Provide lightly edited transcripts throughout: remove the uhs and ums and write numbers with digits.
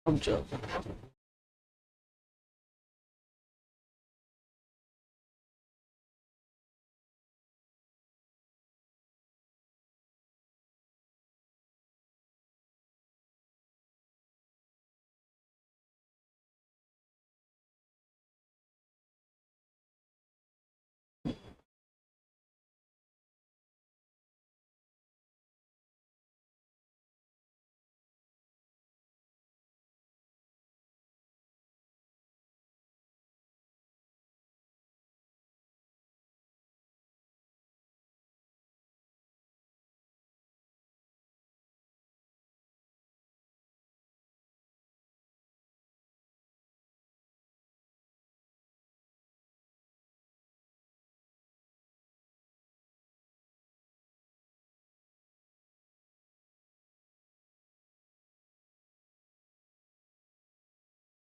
अब जाओ।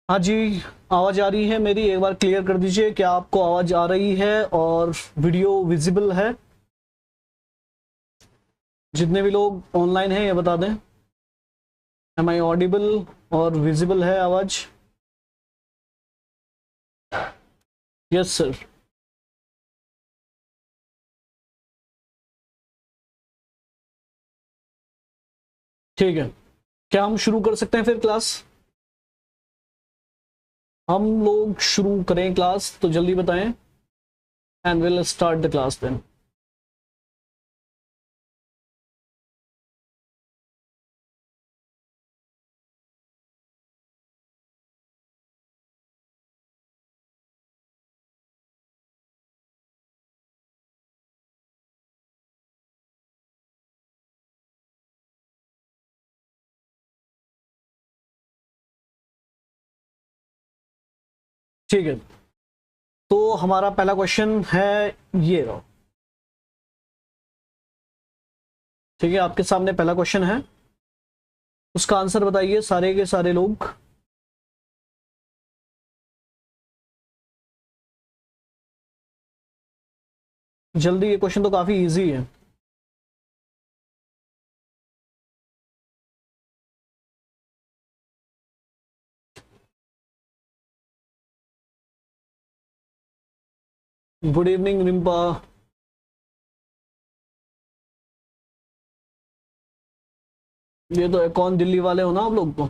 हाँ जी, आवाज आ रही है मेरी? एक बार क्लियर कर दीजिए, क्या आपको आवाज आ रही है और वीडियो विजिबल है? जितने भी लोग ऑनलाइन हैं ये बता दें, एम आई ऑडिबल और विजिबल है आवाज? Yes sir. ठीक है, क्या हम शुरू कर सकते हैं फिर क्लास? हम लोग शुरू करें क्लास तो जल्दी बताएं, and will start the class then. ठीक है, तो हमारा पहला क्वेश्चन है ये रहो। ठीक है, आपके सामने पहला क्वेश्चन है, उसका आंसर बताइए सारे के सारे लोग। जल्दी, ये क्वेश्चन तो काफी इजी है। Good evening Rimpa. ये तो कौन, दिल्ली वाले हो ना आप लोग? तो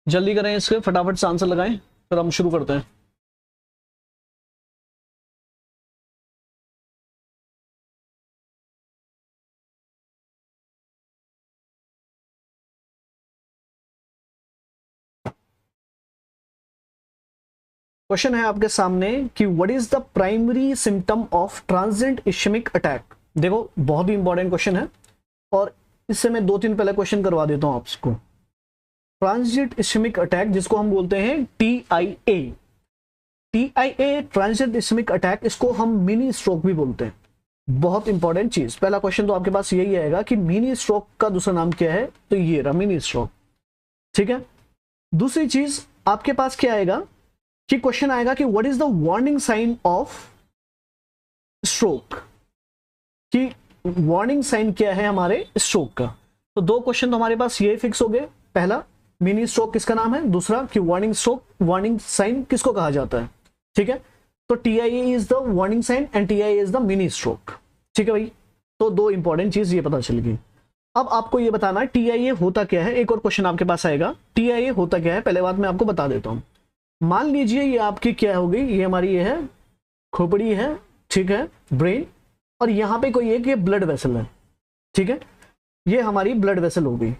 जल्दी करें, इसके फटाफट से आंसर लगाएं, फिर हम शुरू करते हैं। क्वेश्चन है आपके सामने कि what is the primary symptom of transient ischemic attack. देखो, बहुत ही इंपॉर्टेंट क्वेश्चन है, और इससे मैं 2-3 पहले क्वेश्चन करवा देता हूं आपको। ट्रांजिएंट इश्मिक अटैक, जिसको हम बोलते हैं TIA। TIA transient ischemic attack, इसको हम मिनी स्ट्रोक भी बोलते हैं। बहुत इंपॉर्टेंट चीज, पहला क्वेश्चन तो आपके पास यही आएगा कि मिनी स्ट्रोक का दूसरा नाम क्या है, तो ये रहा मिनी स्ट्रोक। ठीक है, दूसरी चीज आपके पास क्या आएगा कि क्वेश्चन आएगा कि what is the warning sign of stroke, कि वार्निंग साइन क्या है हमारे स्ट्रोक का। तो 2 क्वेश्चन तो हमारे पास ये फिक्स हो गए, पहला मिनी स्ट्रोक किसका नाम है, दूसरा कि वार्निंग स्ट्रोक, वार्निंग साइन किसको कहा जाता है। ठीक है, तो TIA is the warning sign and TIA is the mini stroke. ठीक है भाई, तो 2 इंपॉर्टेंट चीज ये पता चल गई। अब आपको ये बताना है TIA होता क्या है। एक और क्वेश्चन आपके पास आएगा, TIA होता क्या है, पहले बात मैं आपको बता देता हूं। मान लीजिए ये आपकी क्या हो गई, ये हमारी ये है खोपड़ी है, ठीक है, ब्रेन, और यहां पे कोई एक ये ब्लड वेसल है। ठीक है, ये हमारी ब्लड वेसल हो गई।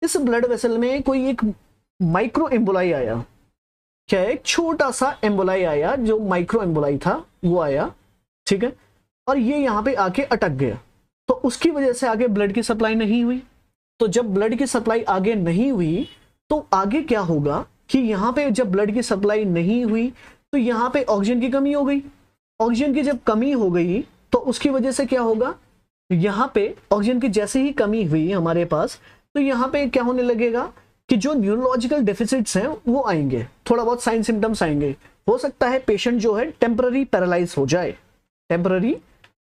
इस ब्लड वेसल में कोई एक माइक्रो एम्बोलाई आया, क्या है, एक छोटा सा एम्बोलाई आया, जो माइक्रो एम्बोलाई था वो आया। ठीक है, और ये यहां पे आके अटक गया, तो उसकी वजह से आगे ब्लड की सप्लाई नहीं हुई। तो जब ब्लड की सप्लाई आगे नहीं हुई तो आगे क्या होगा कि यहां पे जब ब्लड की सप्लाई नहीं हुई तो यहां पे ऑक्सीजन की कमी हो गई। ऑक्सीजन की जब कमी हो गई तो उसकी वजह से क्या होगा, यहां पे ऑक्सीजन की जैसे ही कमी हुई हमारे पास, तो यहां पे क्या होने लगेगा कि जो न्यूरोलॉजिकल डेफिसिट्स हैं वो आएंगे, थोड़ा बहुत साइन सिम्टम्स आएंगे। हो सकता है पेशेंट जो है टेम्पररी पैरालाइज हो जाए, टेम्पररी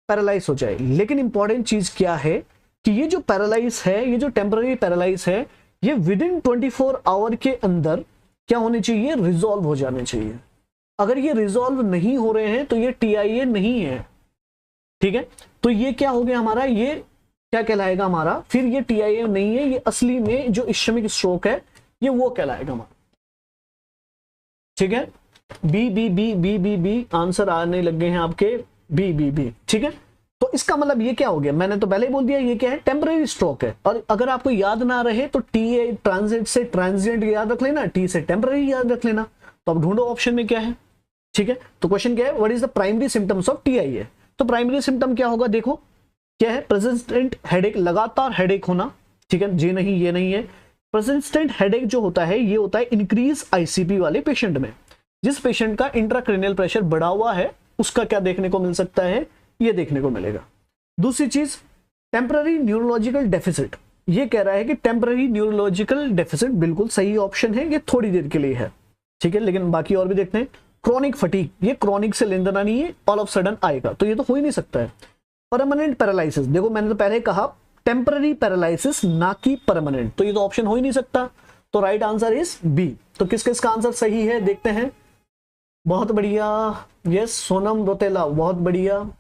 पैरालाइज हो जाए। लेकिन इंपॉर्टेंट चीज क्या है कि ये जो पैरालाइज है, ये जो टेम्पररी पैरालाइज है, ये विद इन 24 आवर के अंदर क्या होने चाहिए, रिजॉल्व हो जाने चाहिए। अगर ये रिजॉल्व नहीं हो रहे हैं तो ये TIA नहीं है, ठीक है। तो ये क्या हो गया हमारा, ये क्या कहलाएगा हमारा, फिर ये TIA नहीं है, ये असली में जो इश्यमिक स्ट्रोक है ये वो कहलाएगा हमारा, ठीक है। B B B B B B answer आने लग गए हैं आपके, बी बी बी, ठीक है। तो इसका मतलब ये क्या हो गया, मैंने तो पहले ही बोल दिया ये क्या है, टेम्पररी स्ट्रोक है। और अगर आपको याद ना रहे तो टी ट्रांजिट से ट्रांजिएंट याद रख लेना, टी से टेम्पररी याद रख लेना। तो अब ढूंढो ऑप्शन में क्या है, ठीक है। तो क्वेश्चन क्या है, what is the primary symptoms of TIA। तो प्राइमरी सिम्टम क्या होगा, देखो क्या है, प्रेसिस्टेंट हेडेक, लगातार हेडेक होना, ठीक है। जी नहीं, ये नहीं है। प्रेसिस्टेंट हेडेक जो होता है ये होता है इंक्रीज ICP वाले पेशेंट में। जिस पेशेंट का इंट्राक्रेनियल प्रेशर बढ़ा हुआ है उसका क्या देखने को मिल सकता है, ये देखने को मिलेगा। दूसरी चीज टेम्पररी न्यूरोलॉजिकल डेफिसिट, ये कह रहा है कि टेम्पररी न्यूरोलॉजिकल डेफिसिट बिल्कुल सही ऑप्शन है, ये थोड़ी देर के लिए है, ठीक है। लेकिन बाकी और भी देखते हैं। क्रॉनिक फटीग, ये क्रॉनिक से लेन देना नहीं है, ऑल ऑफ सडन आएगा, तो ये तो हो ही नहीं सकता है। परमानेंट पैरालिसिस, देखो मैंने तो पहले कहा टेम्पररी पैरालिसिस ना कि परमानेंट, तो ये तो ऑप्शन हो ही नहीं सकता। तो राइट आंसर इज बी। तो किस किस का आंसर सही है देखते हैं। बहुत बढ़िया, यस सोनम रोतेला बहुत बढ़िया,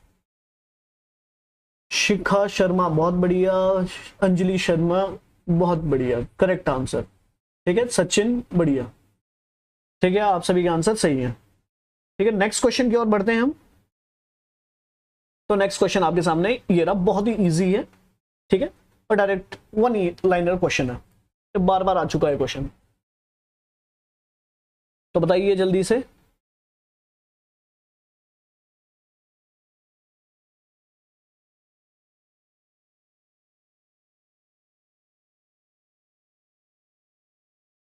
शिखा शर्मा बहुत बढ़िया, अंजलि शर्मा बहुत बढ़िया, करेक्ट आंसर, ठीक है। सचिन बढ़िया, ठीक है, आप सभी के आंसर सही हैं, ठीक है। नेक्स्ट क्वेश्चन की ओर बढ़ते हैं हम। तो नेक्स्ट क्वेश्चन आपके सामने ये रहा, बहुत ही इजी है, ठीक है, और डायरेक्ट वन लाइनर क्वेश्चन है, बार बार आ चुका है क्वेश्चन। तो बताइए जल्दी से।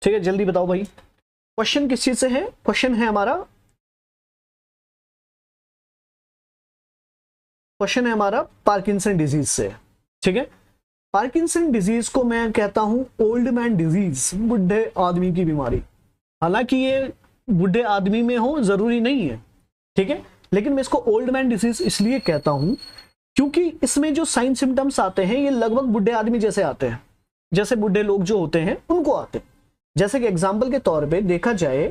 ठीक है, जल्दी बताओ भाई, क्वेश्चन किस चीज से है। क्वेश्चन है हमारा, क्वेश्चन है हमारा पार्किंसन डिजीज से, ठीक है। पार्किंसन डिजीज को मैं कहता हूं ओल्ड मैन डिजीज, बुढ़े आदमी की बीमारी। हालांकि ये बुढ़े आदमी में हो जरूरी नहीं है, ठीक है, लेकिन मैं इसको ओल्ड मैन डिजीज इसलिए कहता हूं क्योंकि इसमें जो साइन सिम्टम्स आते हैं ये लगभग बुढ़े आदमी जैसे आते हैं, जैसे बुढ़े लोग जो होते हैं उनको आते हैं। जैसे कि एग्जाम्पल के तौर पे देखा जाए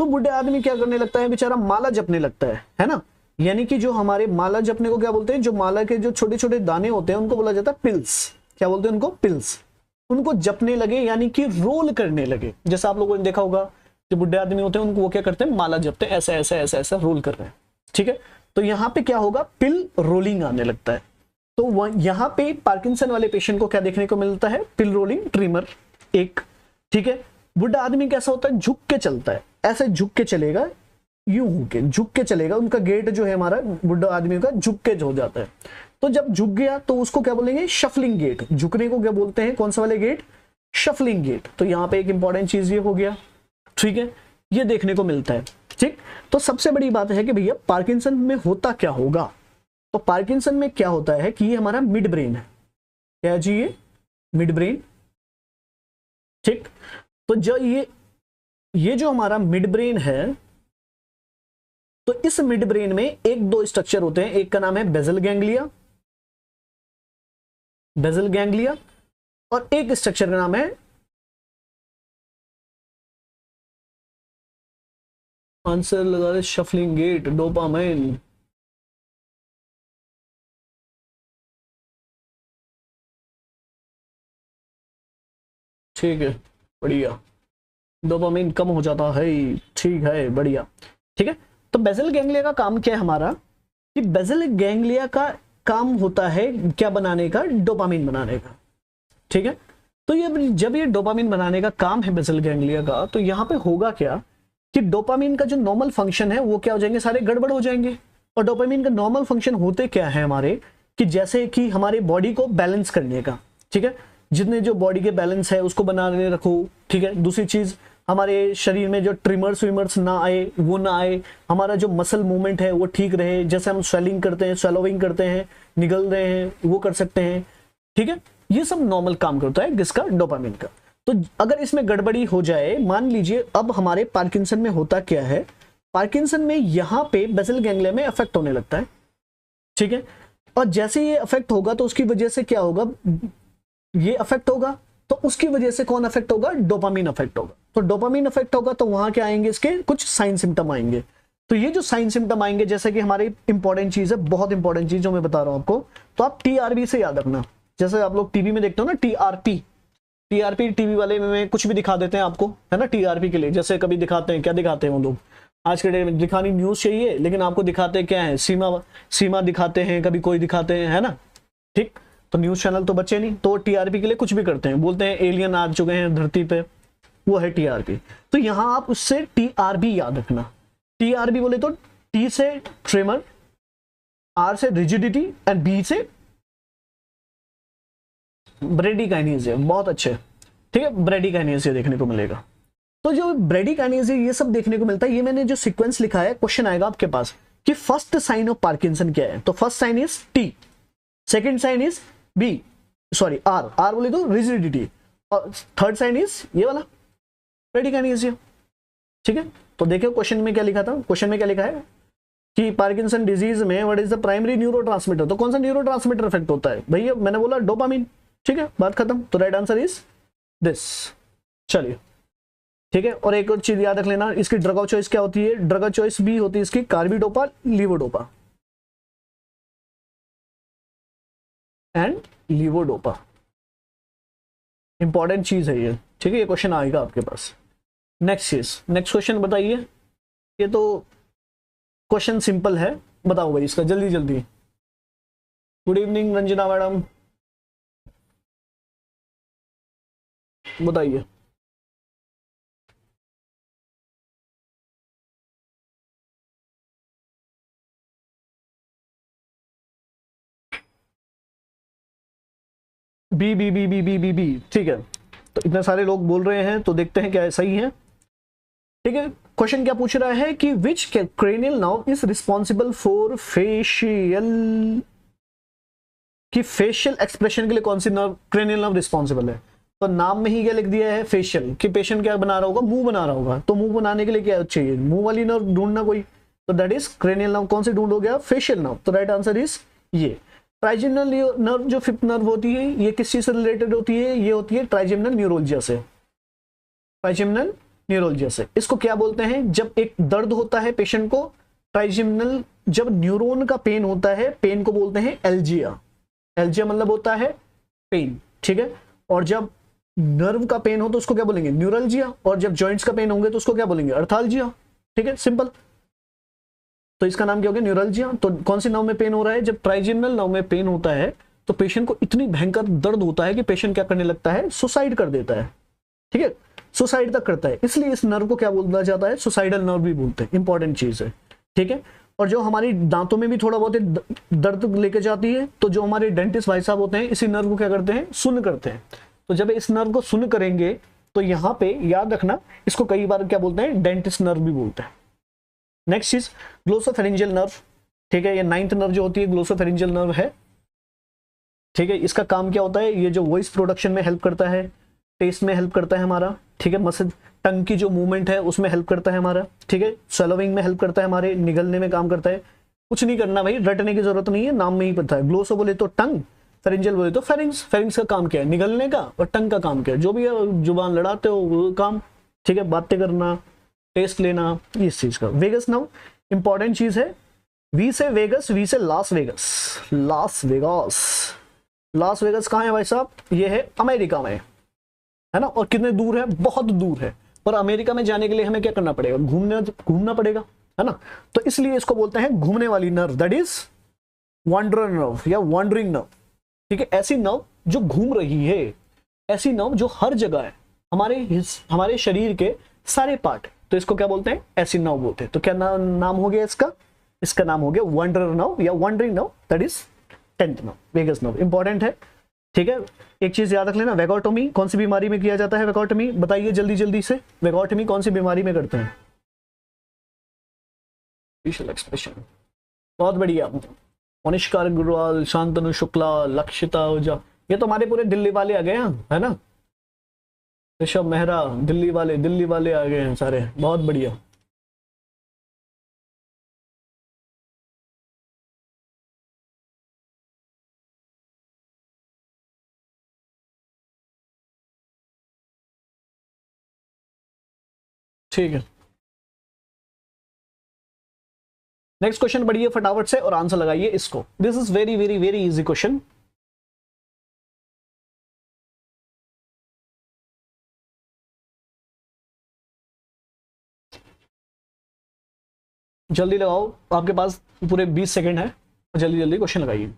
तो बुढ़े आदमी क्या करने लगता है, बेचारा माला जपने लगता है ना। यानी कि जो हमारे माला जपने को क्या बोलते हैं, जो माला के जो छोटे छोटे दाने होते हैं उनको बोला जाता है पिल्स। क्या बोलते हैं उनको, पिल्स। उनको जपने लगे यानी कि रोल करने लगे। जैसा आप लोगों ने देखा होगा जो बुढ़े आदमी होते हैं उनको वो क्या करते हैं, माला जपते हैं, ऐसा ऐसा ऐसा ऐसा रोल कर रहे हैं, ठीक है। तो यहाँ पे क्या होगा, पिल रोलिंग आने लगता है। तो यहाँ पे पार्किंसन वाले पेशेंट को क्या देखने को मिलता है, पिल रोलिंग ट्रिमर एक, ठीक है। बुढ़ा आदमी कैसा होता है, झुक के चलता है, ऐसे झुक के चलेगा, यूं होके झुक के चलेगा। उनका गेट जो है हमारा बुढ़ा आदमी का झुक के हो जाता है। तो जब झुक गया तो उसको क्या बोलेंगे, शफलिंग गेट। झुकने को क्या बोलते हैं, कौन सा वाले गेट, शफलिंग गेट। तो यहाँ पे एक इंपॉर्टेंट चीज ये हो गया, ठीक है, ये देखने को मिलता है, ठीक। तो सबसे बड़ी बात है कि भैया पार्किंसन में होता क्या होगा। तो पार्किंसन में क्या होता है कि ये हमारा मिड ब्रेन है, क्या जी, ये मिड ब्रेन, ठीक। तो जो ये जो हमारा मिड ब्रेन है, तो इस मिड ब्रेन में एक दो स्ट्रक्चर होते हैं, एक का नाम है बेजल गैंग्लिया, बेजल गैंग्लिया, और एक स्ट्रक्चर का नाम है, आंसर लगा रहे, शफलिंग गेट, डोपामाइन। ठीक है, बढ़िया, डोपामाइन कम हो जाता है, ठीक है, बढ़िया, ठीक है। तो बेजल गैंग्लिया का काम क्या है हमारा, कि बेजल गैंग्लिया का काम होता है क्या बनाने का, डोपामाइन बनाने का, ठीक है। तो ये जब ये डोपामाइन बनाने का काम है बेजल गैंग्लिया का, तो यहाँ पे होगा क्या कि डोपामाइन का जो नॉर्मल फंक्शन है वो क्या हो जाएंगे, सारे गड़बड़ हो जाएंगे। और डोपामाइन का नॉर्मल फंक्शन होते क्या है हमारे, कि जैसे कि हमारे बॉडी को बैलेंस करने का, ठीक है, जितने जो बॉडी के बैलेंस है उसको बनाने रखो, ठीक है। दूसरी चीज हमारे शरीर में जो ट्रिमर्स विमर्स ना आए, वो ना आए, हमारा जो मसल मूवमेंट है वो ठीक रहे, जैसे हम स्वेलिंग करते हैं, स्वेलोइंग करते हैं, निगल रहे हैं, वो कर सकते हैं, ठीक है। ये सब नॉर्मल काम करता है किसका, डोपामिन का। तो अगर इसमें गड़बड़ी हो जाए, मान लीजिए अब हमारे पार्किंसन में होता क्या है, पार्किंसन में यहाँ पे बेसल गैंग्लिया में अफेक्ट होने लगता है, ठीक है। और जैसे ये अफेक्ट होगा तो उसकी वजह से क्या होगा, ये अफेक्ट होगा, तो उसकी वजह से कौन अफेक्ट होगा, डोपामीन अफेक्ट होगा। तो डोपामीन अफेक्ट होगा तो वहां क्या आएंगे, इसके कुछ साइन सिम्टम आएंगे। तो ये जो साइन सिम्टम आएंगे, जैसे कि हमारी इंपॉर्टेंट चीज है, बहुत इंपॉर्टेंट चीज जो मैं बता रहा हूं आपको, तो आप टीआरबी से याद रखना। जैसे आप लोग टीवी में देखते हो ना, टीआरपी, टीआरपी टीवी वाले में कुछ भी दिखा देते हैं आपको, है ना, टीआरपी के लिए। जैसे कभी दिखाते हैं, क्या दिखाते हैं वो लोग, आज के डेट में दिखानी न्यूज चाहिए, लेकिन आपको दिखाते क्या है, सीमा, सीमा दिखाते हैं, कभी कोई दिखाते हैं, है ना, ठीक। तो न्यूज चैनल तो बचे नहीं, तो टीआरपी के लिए कुछ भी करते हैं, बोलते हैं एलियन आ चुके हैं धरती पे, वो है टीआरपी। तो यहां आप उससे टीआरबी याद रखना। टीआरबी बोले तो टी से ट्रेमर, आर से रिजिडिटी एंड बी से ब्रेडिकाइनेसिया। बहुत अच्छे, ठीक है, ब्रेडिकाइनेसिया देखने को मिलेगा। तो जो ब्रेडिकाइनेसिया ये सब देखने को मिलता है, ये मैंने जो सीक्वेंस लिखा है, क्वेश्चन आएगा आपके पास कि फर्स्ट साइन ऑफ पार्किंसन क्या है। तो first sign is T, second sign is B, sorry R, R बोले तो रिजिडिटी, और थर्ड साइन इज ये वाला ब्रेडिकाइनेसिया, ठीक है। तो देखो क्वेश्चन में क्या लिखा था, क्वेश्चन में क्या लिखा है कि पार्किंसन डिजीज में what is the primary neurotransmitter. तो कौन सा न्यूरोट्रांसमीटर इफेक्ट होता है भैया, मैंने बोला डोपामिन, ठीक है, बात खत्म। तो राइट आंसर इज दिस। चलिए, ठीक है। और एक और चीज याद रख लेना, इसकी ड्रग ऑफ चॉइस क्या होती है, ड्रग ऑफ चॉइस भी होती है इसकी carbidopa, levodopa and levodopa. Important चीज है ये, ठीक है, ये क्वेश्चन आएगा आपके पास। नेक्स्ट चीज, नेक्स्ट क्वेश्चन बताइए। ये तो क्वेश्चन सिंपल है, बताओ भाई इसका जल्दी जल्दी। गुड इवनिंग रंजना मैडम, बताइए। B B B B B B B, ठीक है। तो इतने सारे लोग बोल रहे हैं, तो देखते हैं क्या सही है, ठीक है। क्वेश्चन क्या पूछ रहा है कि which cranial nerve is responsible for facial, कि फेशियल एक्सप्रेशन के लिए कौन सी नर्व, क्रेनियल नर्व रिस्पॉन्सिबल है। तो नाम में ही क्या लिख दिया है, फेशियल, कि पेशेंट क्या बना रहा होगा, मुंह बना रहा होगा। तो मुंह बनाने के लिए क्या चाहिए, मुंह वाली नर्व ढूंढना कोई, तो दैट इज क्रेनियल नर्व। कौन सी ढूंढ गया, फेशियल नर्व। तो राइट आंसर इज ये। ट्राइजेमिनल नर्व जो फिफ्थ नर्व होती है, ये किस चीज से रिलेटेड होती है, ये होती है ट्राइजेमिनल न्यूरोलजिया से, ट्राइजेमिनल न्यूरोलजिया से। इसको क्या बोलते हैं, जब एक दर्द होता है पेशेंट को, ट्राइजेमिनल, जब न्यूरॉन का पेन होता है, पेन को बोलते हैं एल्जिया, एल्जिया मतलब होता है पेन, ठीक है। और जब नर्व का पेन हो तो उसको क्या बोलेंगे, न्यूरल्जिया। और जब जॉइंट्स का पेन होंगे तो उसको क्या बोलेंगे, अर्थाल्जिया, ठीक है, सिंपल। तो इसका नाम क्या हो गया, न्यूरल्जिया। तो कौन सी नर्व में पेन हो रहा है, जब ट्राइजेमिनल नर्व में पेन होता है तो पेशेंट को इतनी भयंकर दर्द होता है कि पेशेंट क्या करने लगता है, सुसाइड कर देता है, ठीक है, सुसाइड तक करता है। इसलिए इस नर्व को क्या बोला जाता है, सुसाइडल नर्व भी बोलते हैं। इंपॉर्टेंट चीज है, ठीक है। और जो हमारी दांतों में भी थोड़ा बहुत दर्द लेके जाती है, तो जो हमारे डेंटिस्ट भाई साहब होते हैं, इसी नर्व को क्या करते हैं, सुन्न करते हैं। तो जब इस नर्व को सुन्न करेंगे तो यहाँ पे याद रखना, इसको कई बार क्या बोलते हैं, डेंटिस्ट नर्व भी बोलते हैं। नेक्स्ट चीज, ग्लोसोफेरिंजियल नर्व, ठीक है, ये 9th नर्व जो होती है ग्लोसोफेरिंजियल नर्व है, ठीक है। इसका काम क्या होता है, ये जो वॉइस प्रोडक्शन में हेल्प करता है, टेस्ट में हेल्प करता है हमारा, ठीक है, मसल टंग की जो मूवमेंट है उसमें हेल्प करता है हमारा, ठीक है, स्वेलोइंग में हेल्प करता है, हमारे निगलने में काम करता है। कुछ नहीं करना भाई, रटने की जरूरत नहीं है, नाम में ही पता है। ग्लोसो बोले तो टंग, फेरिंजियल बोले तो फेरिंग्स, फेरिंग्स का काम क्या है, निगलने का, और टंग का काम क्या है, जो भी है जुबान लड़ाते हो वो काम, ठीक है, बातें करना, टेस्ट लेना, इस चीज का। वेगस नर्व इंपॉर्टेंट चीज है, वी से वेगस, वी से Las Vegas, Las Vegas. Las Vegas कहाँ है भाई साहब, ये है अमेरिका में, है ना। और कितने दूर है, बहुत दूर है। और अमेरिका में जाने के लिए हमें क्या करना पड़ेगा, घूमना पड़ेगा, है ना। तो इसलिए इसको बोलते हैं घूमने वाली nerve, that is wanderer nerve या वांडरिंग नर्व, ठीक है। ऐसी नर्व जो घूम रही है, ऐसी नर्व जो हर जगह है, हमारे शरीर के सारे पार्ट, तो इसको क्या बोलते हैं, ऐसी नर्व बोलते हैं। तो क्या नाम हो गया इसका, इसका नाम हो गया वांडरर नर्व या wandering nerve, that is 10th nerve, vagus nerve. Important है, ठीक है। एक चीज याद रख लेना, वेगोटोमी कौन सी बीमारी में किया जाता है, वेगोटोमी बताइए जल्दी जल्दी से, वेगोटोमी कौन सी बीमारी में करते हैं, फेशियल एक्सप्रेशन। बहुत बढ़िया, मनीषा अग्रवाल, शांतनु शुक्ला, लक्षिता ओझा, ये तो हमारे पूरे दिल्ली वाले आ गए हैं, है ना। ऋषभ मेहरा, दिल्ली वाले आ गए हैं सारे, बहुत बढ़िया। ठीक है, नेक्स्ट क्वेश्चन बढ़िए फटाफट से और आंसर लगाइए इसको। This is very very very easy question. जल्दी लगाओ, आपके पास पूरे 20 सेकंड है, जल्दी जल्दी क्वेश्चन लगाइए।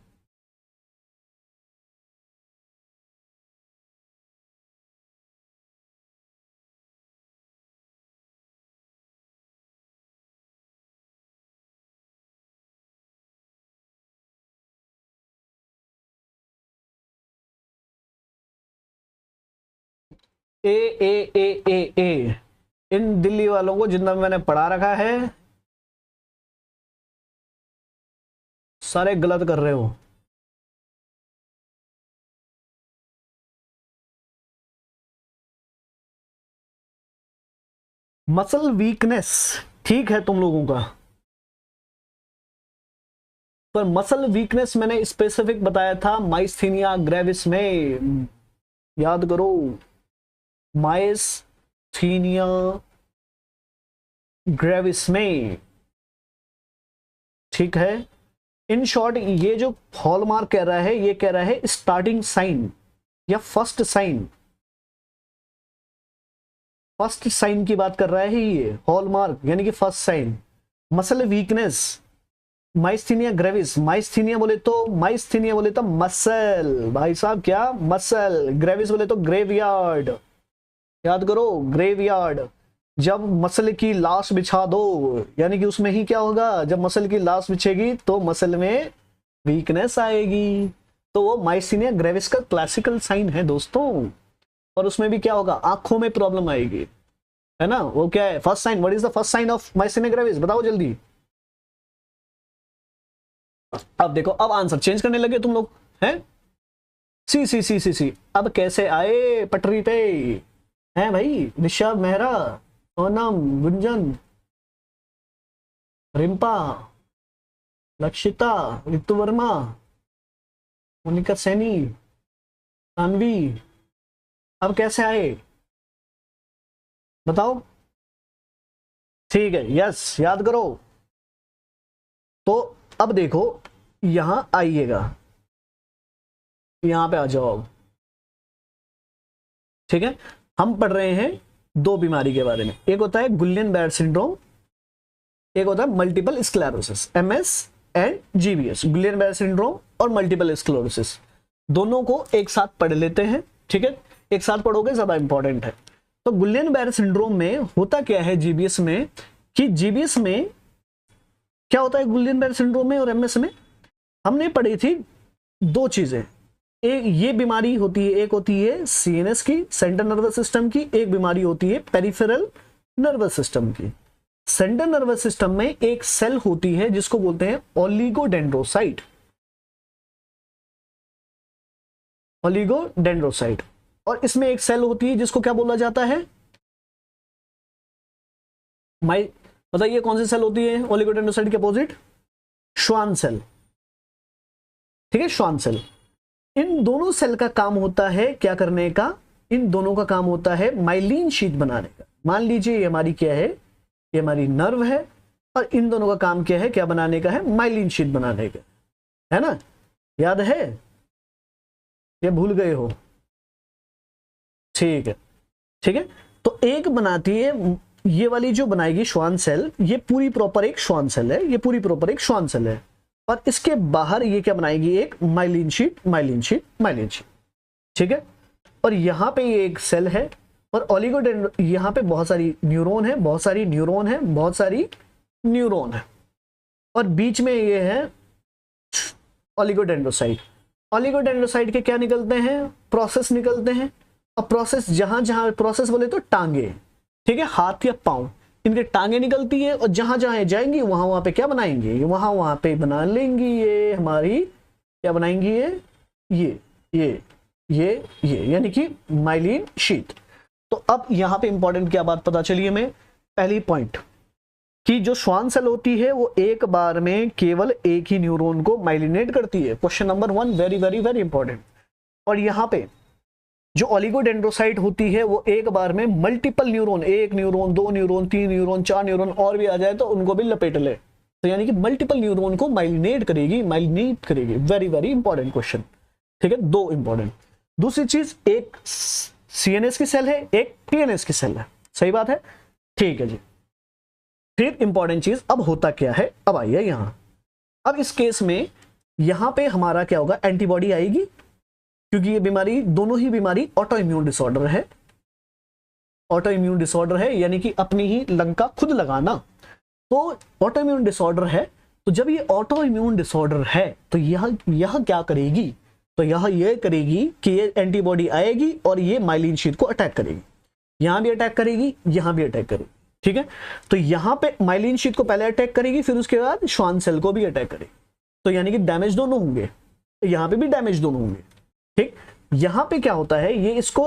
ए ए ए ए ए इन दिल्ली वालों को जितना मैंने पढ़ा रखा है सारे गलत कर रहे हो। मसल वीकनेस ठीक है तुम लोगों का, पर मसल वीकनेस मैंने स्पेसिफिक बताया था माइस्थीनिया ग्रेविस में, याद करो, माइस्थीनिया ग्रेविस में, ठीक है। इन शॉर्ट ये जो हॉलमार्क कह रहा है, ये कह रहा है स्टार्टिंग साइन या फर्स्ट साइन, फर्स्ट साइन की बात कर रहा है ये हॉलमार्क, यानी कि first sign. Muscle weakness, myasthenia gravis, myasthenia बोले तो मसल, भाई साहब क्या मसल, ग्रेविस बोले तो ग्रेवयार्ड, याद करो ग्रेवयार्ड। जब मसल की लाश बिछा दो, यानी कि उसमें ही क्या होगा, जब मसल की लाश बिछेगी तो मसल में वीकनेस आएगी, तो वो माइस्थीनिया ग्रेविस का क्लासिकल साइन है दोस्तों। और उसमें भी क्या होगा, आंखों में प्रॉब्लम आएगी, है ना। वो क्या है first sign, what is the first sign of myasthenia gravis, बताओ जल्दी। अब देखो, अब आंसर चेंज करने लगे तुम लोग हैं। सी सी सी सी सी अब कैसे आए पटरी पे हैं भाई, ऋषभ मेहरा, सोनम, गुंजन, रिंपा, लक्षिता, ऋतु वर्मा, मोनिका सैनी, तानवी, अब कैसे आए बताओ। ठीक है, यस, याद करो। तो अब देखो यहां आइएगा, यहां पे आ जाओ। ठीक है, हम पढ़ रहे हैं दो बीमारी के बारे में, एक होता है गुलियन-बेयर सिंड्रोम, एक होता है multiple sclerosis, MS and GBS. Guillain Barre syndrome और मल्टीपल स्क्लेरोसिस दोनों को एक साथ पढ़ लेते हैं, ठीक है, एक साथ पढ़ोगे, ज्यादा इंपॉर्टेंट है। तो गुलियन-बेयर सिंड्रोम में होता क्या है जीबीएस में, कि जीबीएस में क्या होता है, गुलियन-बेयर सिंड्रोम में और एमएस में हमने पढ़ी थी दो चीजें। एक ये बीमारी होती है, एक होती है सीएनएस की, सेंट्रल नर्वस सिस्टम की, एक बीमारी होती है पेरिफेरल नर्वस सिस्टम की। सेंट्रल नर्वस सिस्टम में एक सेल होती है जिसको बोलते हैं ओलिगोडेंड्रोसाइट, ओलिगोडेंड्रोसाइट। और इसमें एक सेल होती है जिसको क्या बोला जाता है, बताइए कौन सी सेल होती है ओलिगोडेंड्रोसाइट के अपोजिट, श्वान सेल, ठीक है, श्वान सेल। इन दोनों सेल का काम होता है क्या करने का, इन दोनों का काम होता है माइलिन शीट बनाने का। मान लीजिए ये हमारी क्या है, ये हमारी नर्व है, और इन दोनों का काम क्या है, क्या बनाने का है, माइलिन शीट बनाने का, है ना, याद है, ये भूल गए हो। ठीक है, ठीक है। तो एक बनाती है ये वाली जो बनाएगी श्वान सेल, ये पूरी प्रॉपर एक श्वान सेल है, ये पूरी प्रॉपर एक श्वान सेल है। और इसके बाहर ये क्या बनाएगी, एक myelin sheath, myelin sheath, myelin sheath, ठीक है। और यहाँ पे ये एक सेल है, और ओलिगोडेंड्रो, यहाँ पे बहुत सारी न्यूरॉन है, बहुत सारी न्यूरॉन है, बहुत सारी न्यूरॉन है, और बीच में ये है ओलिगोडेंड्रोसाइट। ओलिगोडेंड्रोसाइट के क्या निकलते हैं, प्रोसेस निकलते हैं। और प्रोसेस जहां जहां, प्रोसेस बोले तो टांगे, ठीक है, हाथ या पांव, इनके टांगे निकलती है, और जहां जहां जाएंगी वहां वहां पे क्या बनाएंगे, वहां वहां पे बना लेंगी ये हमारी, क्या बनाएंगी ये यानी कि माइलिन शीट। तो अब यहां पे इंपॉर्टेंट क्या बात पता चली हमें, पहली पॉइंट कि जो श्वान सेल होती है वो एक बार में केवल एक ही न्यूरॉन को माइलिनेट करती है। Question number 1 very very very important. और यहाँ पे जो ओलिगोडेंड्रोसाइट होती है वो एक बार में multiple neuron, 1 neuron, 2 neuron, 3 neuron, 4 neuron और भी आ जाए तो उनको भी लपेट ले, तो यानी कि मल्टीपल न्यूरॉन को माइलिनेट करेगी। वेरी वेरी इंपॉर्टेंट क्वेश्चन, ठीक है, 2 इंपॉर्टेंट। दूसरी चीज, एक सीएनएस की सेल है, एक टीएनएस की सेल है, सही बात है, ठीक है जी। फिर इंपॉर्टेंट चीज, अब होता क्या है, अब आइए यहां। अब इस केस में यहां पे हमारा क्या होगा, एंटीबॉडी आएगी, क्योंकि ये बीमारी, दोनों ही बीमारी ऑटो इम्यून डिसऑर्डर है। ऑटो इम्यून डिसऑर्डर है यानी कि अपनी ही लंका खुद लगाना, तो ऑटो इम्यून डिसऑर्डर है। तो जब ये ऑटो इम्यून डिसऑर्डर है तो यह क्या करेगी, तो यह करेगी कि ये एंटीबॉडी आएगी और ये माइलिन शीथ को अटैक करेगी, यहां भी अटैक करेगी, यहां भी अटैक करेगी, ठीक है। तो यहां पे माइलिन शीथ को पहले अटैक करेगी, फिर उसके बाद श्वान सेल को भी अटैक करेगी, तो यानी कि डैमेज दोनों होंगे, यहां पे भी डैमेज दोनों होंगे, ठीक। यहां पे क्या होता है, ये इसको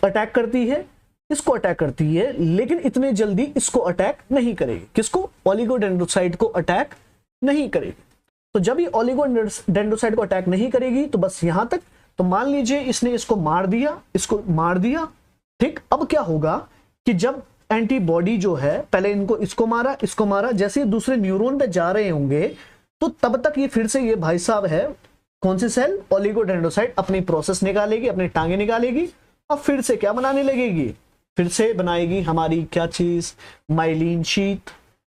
अटैक करती है, इसको अटैक करती है, लेकिन इतने जल्दी इसको अटैक नहीं करेगी, किसको, ओलिगोडेंड्रोसाइट को अटैक नहीं करेगी। तो जब ये ओलिगोडेंड्रोसाइट को अटैक नहीं करेगी तो बस यहां तक। तो मान लीजिए इसने इसको मार दिया, ठीक। अब क्या होगा कि जब एंटीबॉडी जो है, पहले इसको मारा, जैसे ही दूसरे न्यूरॉन पे जा रहे होंगे तो तब तक ये फिर से, ये भाई साहब है कौन सी सेल, ओलिगोडेंड्रोसाइट, अपनी प्रोसेस निकालेगी, अपनी टांगे निकालेगी और फिर से क्या बनाने लगेगी, फिर से बनाएगी हमारी क्या चीज, माइलिन शीथ।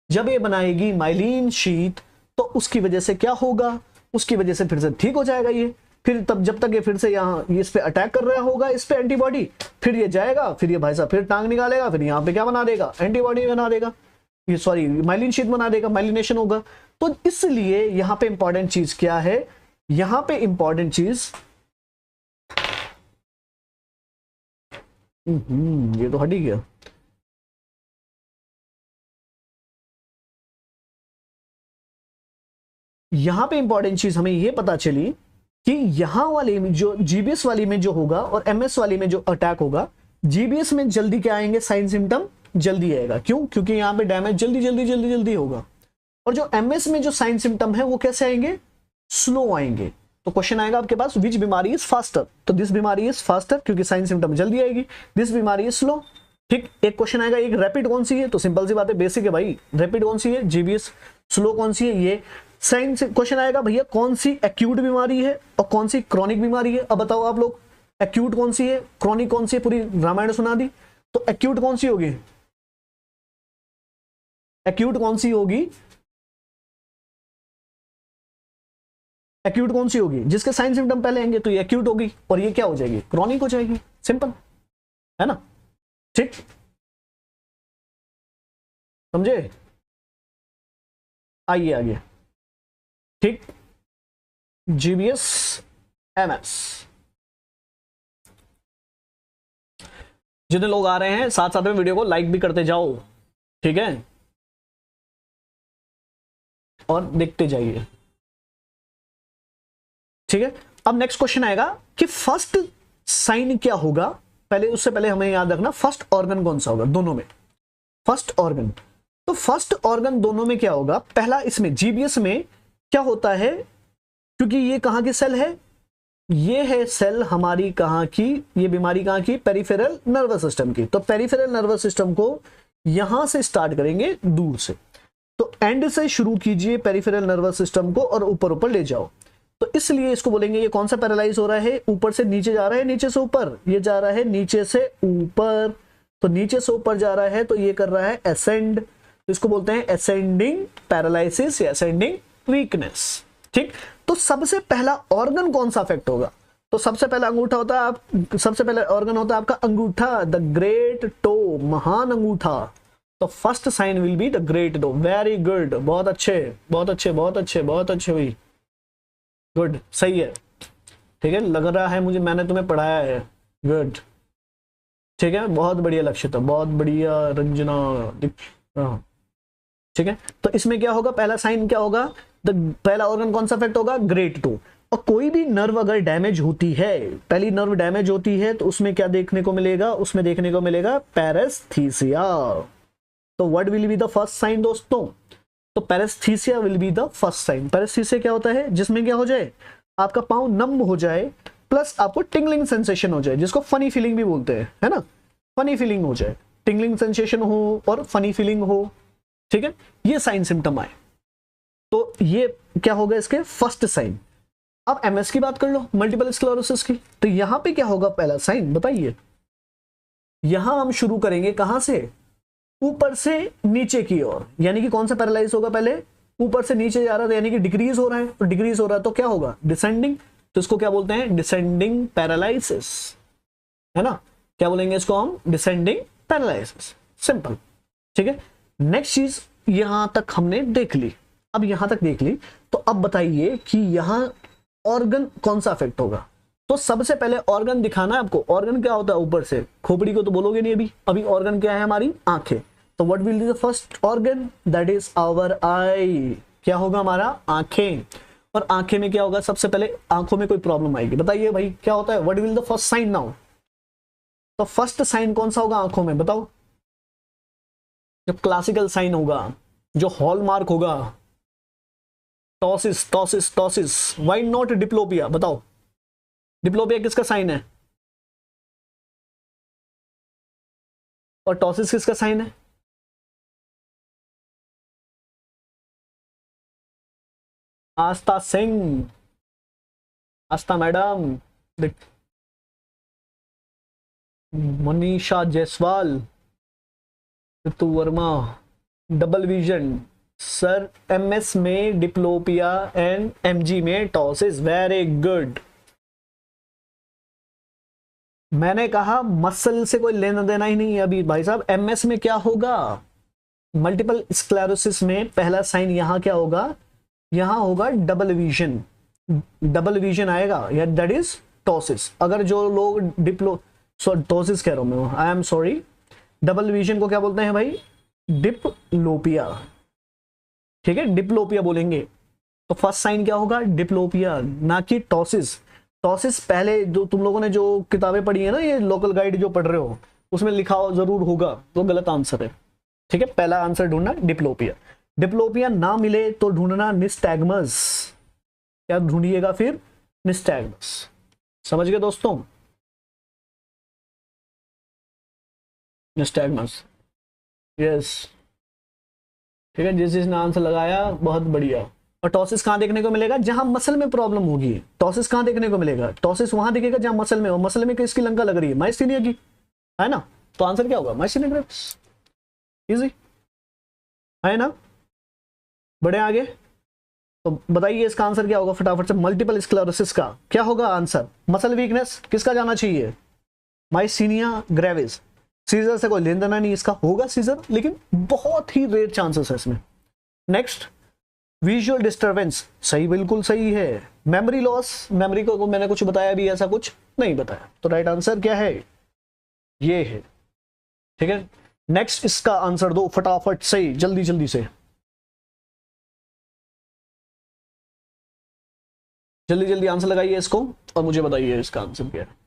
जब ये बनाएगी माइलिन शीथ तो उसकी वजह से क्या होगा, उसकी वजह से फिर से ठीक हो जाएगा ये। फिर तब जब तक ये फिर से यहाँ इस पे अटैक कर रहा होगा, इस पे एंटीबॉडी, फिर ये जाएगा, फिर ये भाई साहब फिर टांग निकालेगा, फिर यहाँ पे क्या बना देगा, एंटीबॉडी बना देगा, ये सॉरी माइलिन शीथ बना देगा, माइलिनेशन होगा। तो इसलिए यहाँ पे इंपॉर्टेंट चीज क्या है, यहाँ पे इंपॉर्टेंट चीज, ये तो हट ही गया। यहां पे इंपॉर्टेंट चीज हमें यह पता चली कि यहां वाले में जो जीबीएस वाली में जो होगा और एमएस वाली में जो अटैक होगा, जीबीएस में जल्दी क्या आएंगे, साइन सिम्टम जल्दी आएगा, क्यों, क्योंकि यहां पे डैमेज जल्दी होगा। और जो एमएस में जो साइन सिम्टम है वो कैसे आएंगे, स्लो आएंगे। तो क्वेश्चन आएगा आपके पास, विच बीमारी इज फास्टर, तो दिस बीमारी इज फास्टर क्योंकि साइन सिम्टम जल्दी आएगी, दिस बीमारी इज स्लो, ठीक। एक क्वेश्चन आएगा, एक रैपिड कौन सी है, तो सिंपल सी बात है, बेसिक है भाई, रैपिड कौन सी है, जीबीएस, स्लो कौन सी है, ये साइन से क्वेश्चन आएगा भैया कौन सी एक्यूट बीमारी है और कौन सी क्रॉनिक बीमारी है। अब बताओ आप लोग, एक्यूट कौन सी है, क्रॉनिक कौन सी है, पूरी रामायण सुना दी। तो एक्यूट कौन सी होगी, एक्यूट कौन सी होगी, एक्यूट कौन सी होगी, जिसके साइन सिम्टम पहले आएंगे तो ये एक्यूट होगी और ये क्या हो जाएगी, क्रॉनिक हो जाएगी, सिंपल है ना, ठीक, समझे। आइए आगे, ठीक, जीबीएस एमएस, जितने लोग आ रहे हैं साथ साथ में वीडियो को लाइक भी करते जाओ, ठीक है, और देखते जाइए, ठीक है। अब नेक्स्ट क्वेश्चन आएगा कि फर्स्ट साइन क्या होगा, पहले उससे पहले हमें याद रखना फर्स्ट ऑर्गन कौन सा होगा दोनों में, फर्स्ट ऑर्गन। तो फर्स्ट ऑर्गन दोनों में क्या होगा, पहला इसमें जीबीएस में क्या होता है, क्योंकि ये कहां की सेल है, ये है सेल हमारी कहां की, ये बीमारी कहां की, पेरिफेरल नर्वस सिस्टम की। तो पेरिफेरल नर्वस सिस्टम को यहां से स्टार्ट करेंगे दूर से, तो एंड से शुरू कीजिए पेरिफेरल नर्वस सिस्टम को और ऊपर ऊपर ले जाओ। तो इसलिए इसको बोलेंगे ये कौन सा पैरालाइज हो रहा है, ऊपर से नीचे जा रहा है, नीचे से ऊपर, ये जा रहा है नीचे से ऊपर, तो नीचे से ऊपर जा रहा है तो ये कर रहा है असेंड, तो इसको बोलते हैं असेंडिंग पैरालिसिस या असेंडिंग वीकनेस, ठीक। तो सबसे पहला ऑर्गन कौन सा अफेक्ट होगा, तो सबसे पहला अंगूठा होता है आप, सबसे पहला ऑर्गन होता है आपका अंगूठा, द ग्रेट टो, महान अंगूठा। तो first sign will be the great toe, very good, बहुत अच्छे बहुत अच्छे बहुत अच्छे बहुत अच्छे भाई, गुड, सही है, ठीक है, लग रहा है मुझे मैंने तुम्हें पढ़ाया है, गुड, ठीक है, बहुत बढ़िया लक्ष्य था, बहुत बढ़िया रंजना, ठीक है। तो इसमें क्या होगा, पहला साइन क्या होगा, पहला ऑर्गन कौन सा अफेक्ट होगा, ग्रेट टू। और कोई भी नर्व अगर डैमेज होती है, पहली नर्व डैमेज होती है तो उसमें क्या देखने को मिलेगा, उसमें देखने को मिलेगा पैरेस्थीसिया। तो what will be the first sign दोस्तों, तो paresthesia will be the first sign. Paresthesia क्या होता है, जिसमें क्या हो जाए, आपका पाँव नम हो जाए प्लस आपको टिंगलिंग सेंसेशन हो जाए, जिसको फनी फीलिंग भी बोलते हैं, है ना, फनी फीलिंग हो जाए, टिंगलिंग सेंसेशन हो और फनी फीलिंग हो, ठीक है, ये साइन सिम्टम आए तो ये क्या होगा इसके फर्स्ट साइन। अब एमएस की बात कर लो, मल्टीपल स्क्लेरोसिस की, तो यहां पे क्या होगा पहला साइन बताइए। यहां हम शुरू करेंगे कहां से, ऊपर से नीचे की ओर, यानी कि कौन सा पैरालाइज होगा पहले, ऊपर से नीचे जा रहा था, यानी कि डिक्रीज हो रहा है, तो डिक्रीज हो रहा है तो क्या होगा डिसेंडिंग, तो इसको क्या बोलते हैं डिसेंडिंग पैरालाइसिस, है ना, क्या बोलेंगे इसको हम डिसेंडिंग पैरालाइसिस, सिंपल, ठीक है। नेक्स्ट चीज यहां तक हमने देख ली, अब यहां तक देख ली तो अब बताइए कि यहां ऑर्गन कौन सा अफेक्ट होगा। तो सबसे पहले ऑर्गन दिखाना है आपको, ऑर्गन क्या होता है ऊपर से, खोपड़ी को तो बोलोगे नहीं अभी, अभी ऑर्गन क्या है हमारी आंखें, तो what will be the first organ, that is our eye, क्या होगा हमारा आंखें, और आंखें में क्या होगा सबसे पहले, आंखों में कोई प्रॉब्लम आएगी, बताइए भाई क्या होता है, what will the first sign now, तो फर्स्ट साइन कौन सा होगा आंखों में बताओ, जो क्लासिकल साइन होगा, जो हॉलमार्क होगा, ptosis ptosis ptosis, why not diplopia, बताओ डिप्लोपिया किसका साइन है और टॉसिस किसका साइन है, Aastha Singh, Aastha madam, Manisha Jaiswal, Ritu Verma, double vision sir, MS में डिप्लोपिया एंड एमजी में टॉसिस, वेरी गुड। मैंने कहा मसल से कोई लेना देना ही नहीं है अभी भाई साहब, एमएस में क्या होगा, मल्टीपल स्क्लेरोसिस में पहला साइन यहां क्या होगा, यहां होगा डबल विजन, डबल विजन आएगा या दैट इज टॉसिस। अगर जो लोग टॉसिस कह रहा हूं मैं, I am sorry, double vision को क्या बोलते हैं भाई, डिप्लोपिया, ठीक है, डिप्लोपिया बोलेंगे, तो फर्स्ट साइन क्या होगा डिप्लोपिया, ना कि टॉसिस। टॉसिस पहले जो तुम लोगों ने जो किताबें पढ़ी है ना, ये लोकल गाइड जो पढ़ रहे हो उसमें लिखा जरूर होगा, तो गलत आंसर है, ठीक है, पहला आंसर ढूंढना डिप्लोपिया। डिप्लोपिया ना मिले तो ढूंढना निस्टैग्मस, क्या ढूंढिएगा फिर, निस्टैग्मस, समझ गए दोस्तों, निस्टैग्मस, यस, ठीक है, जिस जिसने आंसर लगाया बहुत बढ़िया। और टॉसिस कहां देखने को मिलेगा, जहां मसल में प्रॉब्लम होगी, टॉसिस कहां देखने को मिलेगा, टॉसिस वहां दिखेगा जहां मसल में हो, मसल में किसकी लंका लग रही है, माइस्थीनिया की, है ना, तो आंसर क्या होगा माइस्थीनिया ग्रेविस, इजी है ना, बढ़े आगे, तो बताइए इसका आंसर क्या होगा फटाफट से, मल्टीपल स्क्लेरोसिस का क्या होगा आंसर, मसल वीकनेस किसका जाना चाहिए, माइस्थीनिया ग्रेविस, सीजर से कोई लेन देना नहीं इसका, होगा सीजर लेकिन बहुत ही रेयर चांसेस है इसमें। नेक्स्ट विजुअल डिस्टरबेंस, सही बिल्कुल सही है। मेमोरी लॉस, मेमोरी को मैंने कुछ बताया भी, ऐसा कुछ नहीं बताया, तो राइट आंसर क्या है, ये है, ठीक है। नेक्स्ट इसका आंसर दो फटाफट से, जल्दी जल्दी से, जल्दी जल्दी आंसर लगाइए इसको और मुझे बताइए इसका आंसर क्या है।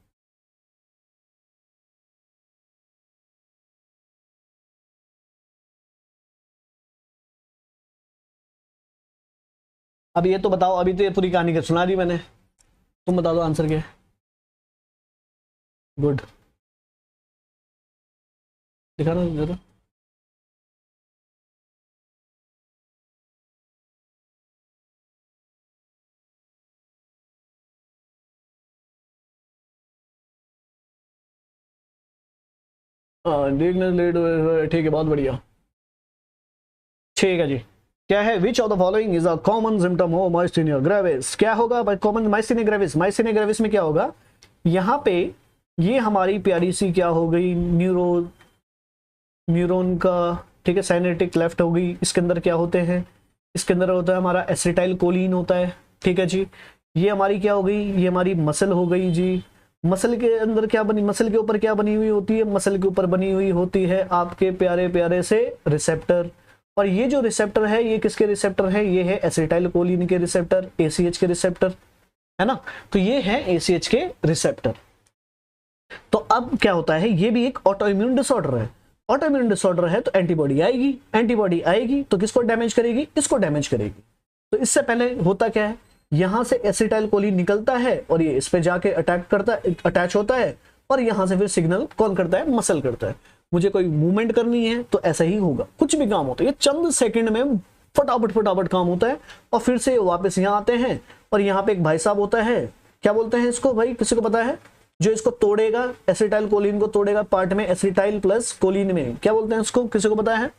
अब ये तो बताओ, अभी तो ये पूरी कहानी का सुना दी मैंने, तुम बता दो आंसर क्या है। गुड, दिखाना जरा, देखने लेट, ठीक है, बहुत बढ़िया, ठीक है जी। क्या है, which of the following is a common symptom of myasthenia gravis, क्या होगा भाई common myasthenia gravis, myasthenia gravis में क्या होगा, यहाँ पे ये हमारी प्यारी सी क्या हो गई, न्यूरॉन का, ठीक है, साइनेटिक लेफ्ट हो गई, इसके अंदर क्या होते हैं, इसके अंदर होता है हमारा एसिटाइल कोलिन होता है, ठीक है जी। ये हमारी क्या हो गई, ये हमारी मसल हो गई जी, मसल के अंदर क्या बनी, मसल के ऊपर क्या बनी हुई होती है, मसल के ऊपर बनी हुई होती है आपके प्यारे प्यारे से रिसेप्टर, और ये जो रिसेप्टर है ये किसके रिसेप्टर है, ये है एसिटाइल कोलिन के रिसेप्टर, एसीएच के रिसेप्टर, है ना, तो ये है एसीएच के रिसेप्टर। तो अब क्या होता है, ये भी एक ऑटो इम्यून डिसऑर्डर है, ऑटो इम्यून डिसऑर्डर है तो एंटीबॉडी आएगी, एंटीबॉडी आएगी तो किसको डैमेज करेगी, इसको डैमेज करेगी। तो इससे पहले होता क्या है, यहां से एसिटाइल कोलिन निकलता है और ये इस पे जाके अटैच होता है, और यहां से फिर सिग्नल कौन करता है, मसल करता है। मुझे कोई मूवमेंट करनी है तो ऐसा ही होगा, कुछ भी काम होता है ये चंद सेकंड में फटाफट फटाफट काम होता है, और फिर से वापस यहाँ आते हैं, और यहाँ पे एक भाई साहब होता है, क्या बोलते हैं इसको भाई, किसी को पता है, जो इसको तोड़ेगा, एसिटाइल कोलिन को तोड़ेगा पार्ट में, एसिटाइल प्लस कोलिन में, क्या बोलते हैं इसको, किसी को पता है?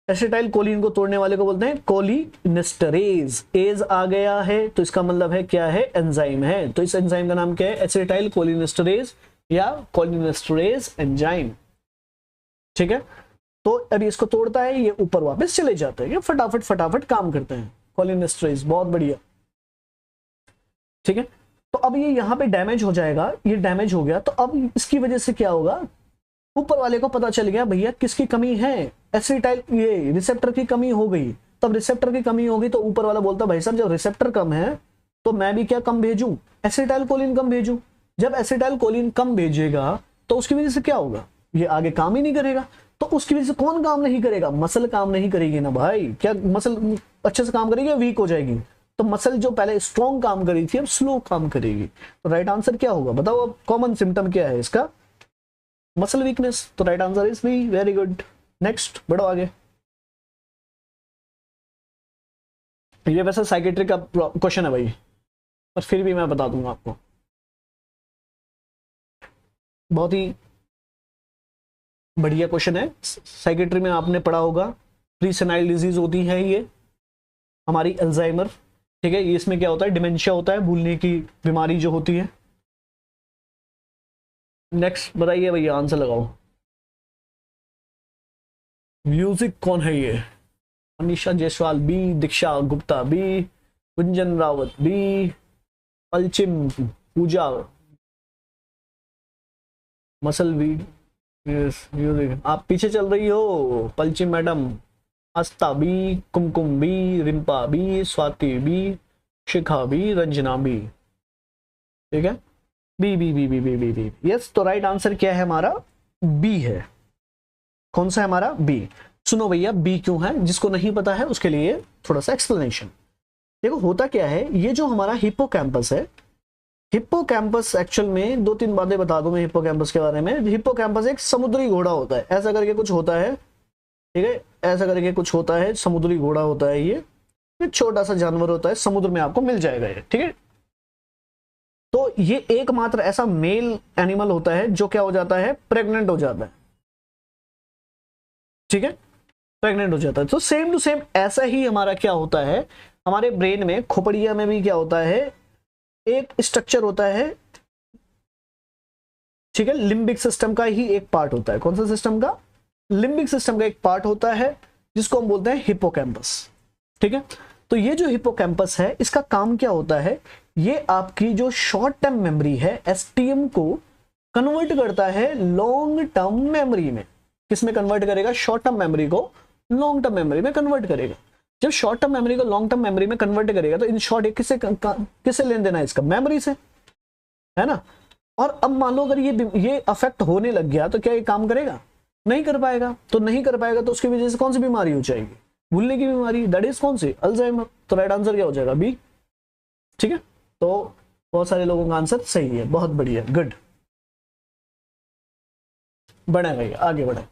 एसिटाइल कोलिन को तोड़ने वाले को बोलते हैं कोलिनेस्टरेज। एज आ गया है तो इसका मतलब है क्या है, एंजाइम है। तो इस एंजाइम का नाम क्या है, एसिटाइल कोलिनेस्टरेज या कोलिनेस्टरेज एंजाइम। ठीक है, तो अभी इसको तोड़ता है, ये ऊपर वापस चले जाते हैं, ये फटाफट फटाफट काम करते हैं, कोलिनेस्टरेज, बहुत बढ़िया। ठीक है, तो अब ये यहाँ पे डैमेज हो जाएगा, ये डैमेज हो गया, तो अब इसकी वजह से क्या होगा, ऊपर वाले को पता चल गया भैया किसकी कमी है, एसिटाइल, ये रिसेप्टर की कमी हो गई। तब रिसेप्टर की कमी होगी तो ऊपर वाला बोलता भाई साहब जब रिसेप्टर कम है तो मैं भी क्या कम भेजूं, एसिटाइल कोलिन कम भेजूं। जब एसिटाइल कोलिन कम भेजेगा तो उसकी वजह से क्या होगा, ये आगे काम ही नहीं करेगा। तो उसकी वजह से कौन काम नहीं करेगा, मसल काम नहीं करेगी ना भाई। क्या मसल अच्छे से काम करेगी या वीक हो जाएगी? तो मसल जो पहले स्ट्रॉन्ग काम करी थी अब स्लो काम करेगी। तो राइट आंसर क्या होगा बताओ, अब कॉमन सिम्टम क्या है इसका, मसल वीकनेस। तो right answer is B, very good. Next बढ़ो आगे। ये वैसे साइकेट्रिक का क्वेश्चन है भाई, पर फिर भी मैं बता दूंगा आपको, बहुत ही बढ़िया क्वेश्चन है। साइकेट्री में आपने पढ़ा होगा, प्री सेनाइल डिजीज होती है ये हमारी, अल्जाइमर। ठीक है, ये इसमें क्या होता है, डिमेंशिया होता है, भूलने की बीमारी जो होती है। नेक्स्ट बताइए भैया, आंसर लगाओ। म्यूजिक कौन है ये, Anisha Jaiswal B, Diksha Gupta B, Gunjan Rawat B, Palchim Pooja, muscle B, yes music. आप पीछे चल रही हो, Palchim madam, Astha B, Kumkum B, Rimpa B, Swati B, Shikha B, Ranjana B. ठीक है, B B B B B B B, yes. तो राइट आंसर क्या है हमारा, बी है। कौन सा है हमारा, बी। सुनो भैया, बी क्यों है, जिसको नहीं पता है उसके लिए थोड़ा सा एक्सप्लेनेशन। देखो होता क्या है, ये जो हमारा हिप्पोकैम्पस है, हिप्पोकैम्पस एक्चुअल में दो तीन बातें बता दूं मैं हिप्पोकैम्पस के बारे में। हिप्पोकैम्पस एक समुद्री घोड़ा होता है, ऐसा करके कुछ होता है। ठीक है, ऐसा करके कुछ होता है, समुद्री घोड़ा होता है ये छोटा सा जानवर होता है, समुद्र में आपको मिल जाएगा ये। ठीक है, तो ये एकमात्र ऐसा मेल एनिमल होता है जो क्या हो जाता है, प्रेग्नेंट हो जाता है। ठीक है, प्रेग्नेंट हो जाता है। तो सेम टू सेम ऐसा ही हमारा क्या होता है, हमारे ब्रेन में, खोपड़िया में भी क्या होता है, एक स्ट्रक्चर होता है। ठीक है, लिम्बिक सिस्टम का ही एक पार्ट होता है। कौन सा सिस्टम का, लिम्बिक सिस्टम का एक पार्ट होता है जिसको हम बोलते हैं हिप्पोकैम्पस। ठीक है, तो ये जो हिप्पोकैम्पस है इसका काम क्या होता है, ये आपकी जो शॉर्ट टर्म मेमोरी है एसटीएम को कन्वर्ट करता है लॉन्ग टर्म मेमोरी में। किस में कन्वर्ट करेगा, शॉर्ट टर्म मेमोरी को लॉन्ग टर्म मेमोरी में कन्वर्ट करेगा। जब शॉर्ट टर्म मेमोरी को लॉन्ग टर्म मेमोरी में कन्वर्ट करेगा तो इन शॉर्ट किससे लेन देना है इसका, मेमोरी से, है ना। और अब मान लो अगर ये अफेक्ट होने लग गया तो क्या ये काम करेगा, नहीं कर पाएगा। तो नहीं कर पाएगा तो उसकी वजह से कौन सी बीमारी हो जाएगी, भूलने की बीमारी, दैट इज कौन सी, अल्जाइमर। तो राइट आंसर क्या हो जाएगा, बी। ठीक है, तो बहुत सारे लोगों का आंसर सही है, बहुत बढ़िया, गुड। बढ़े भैया, आगे बढ़े।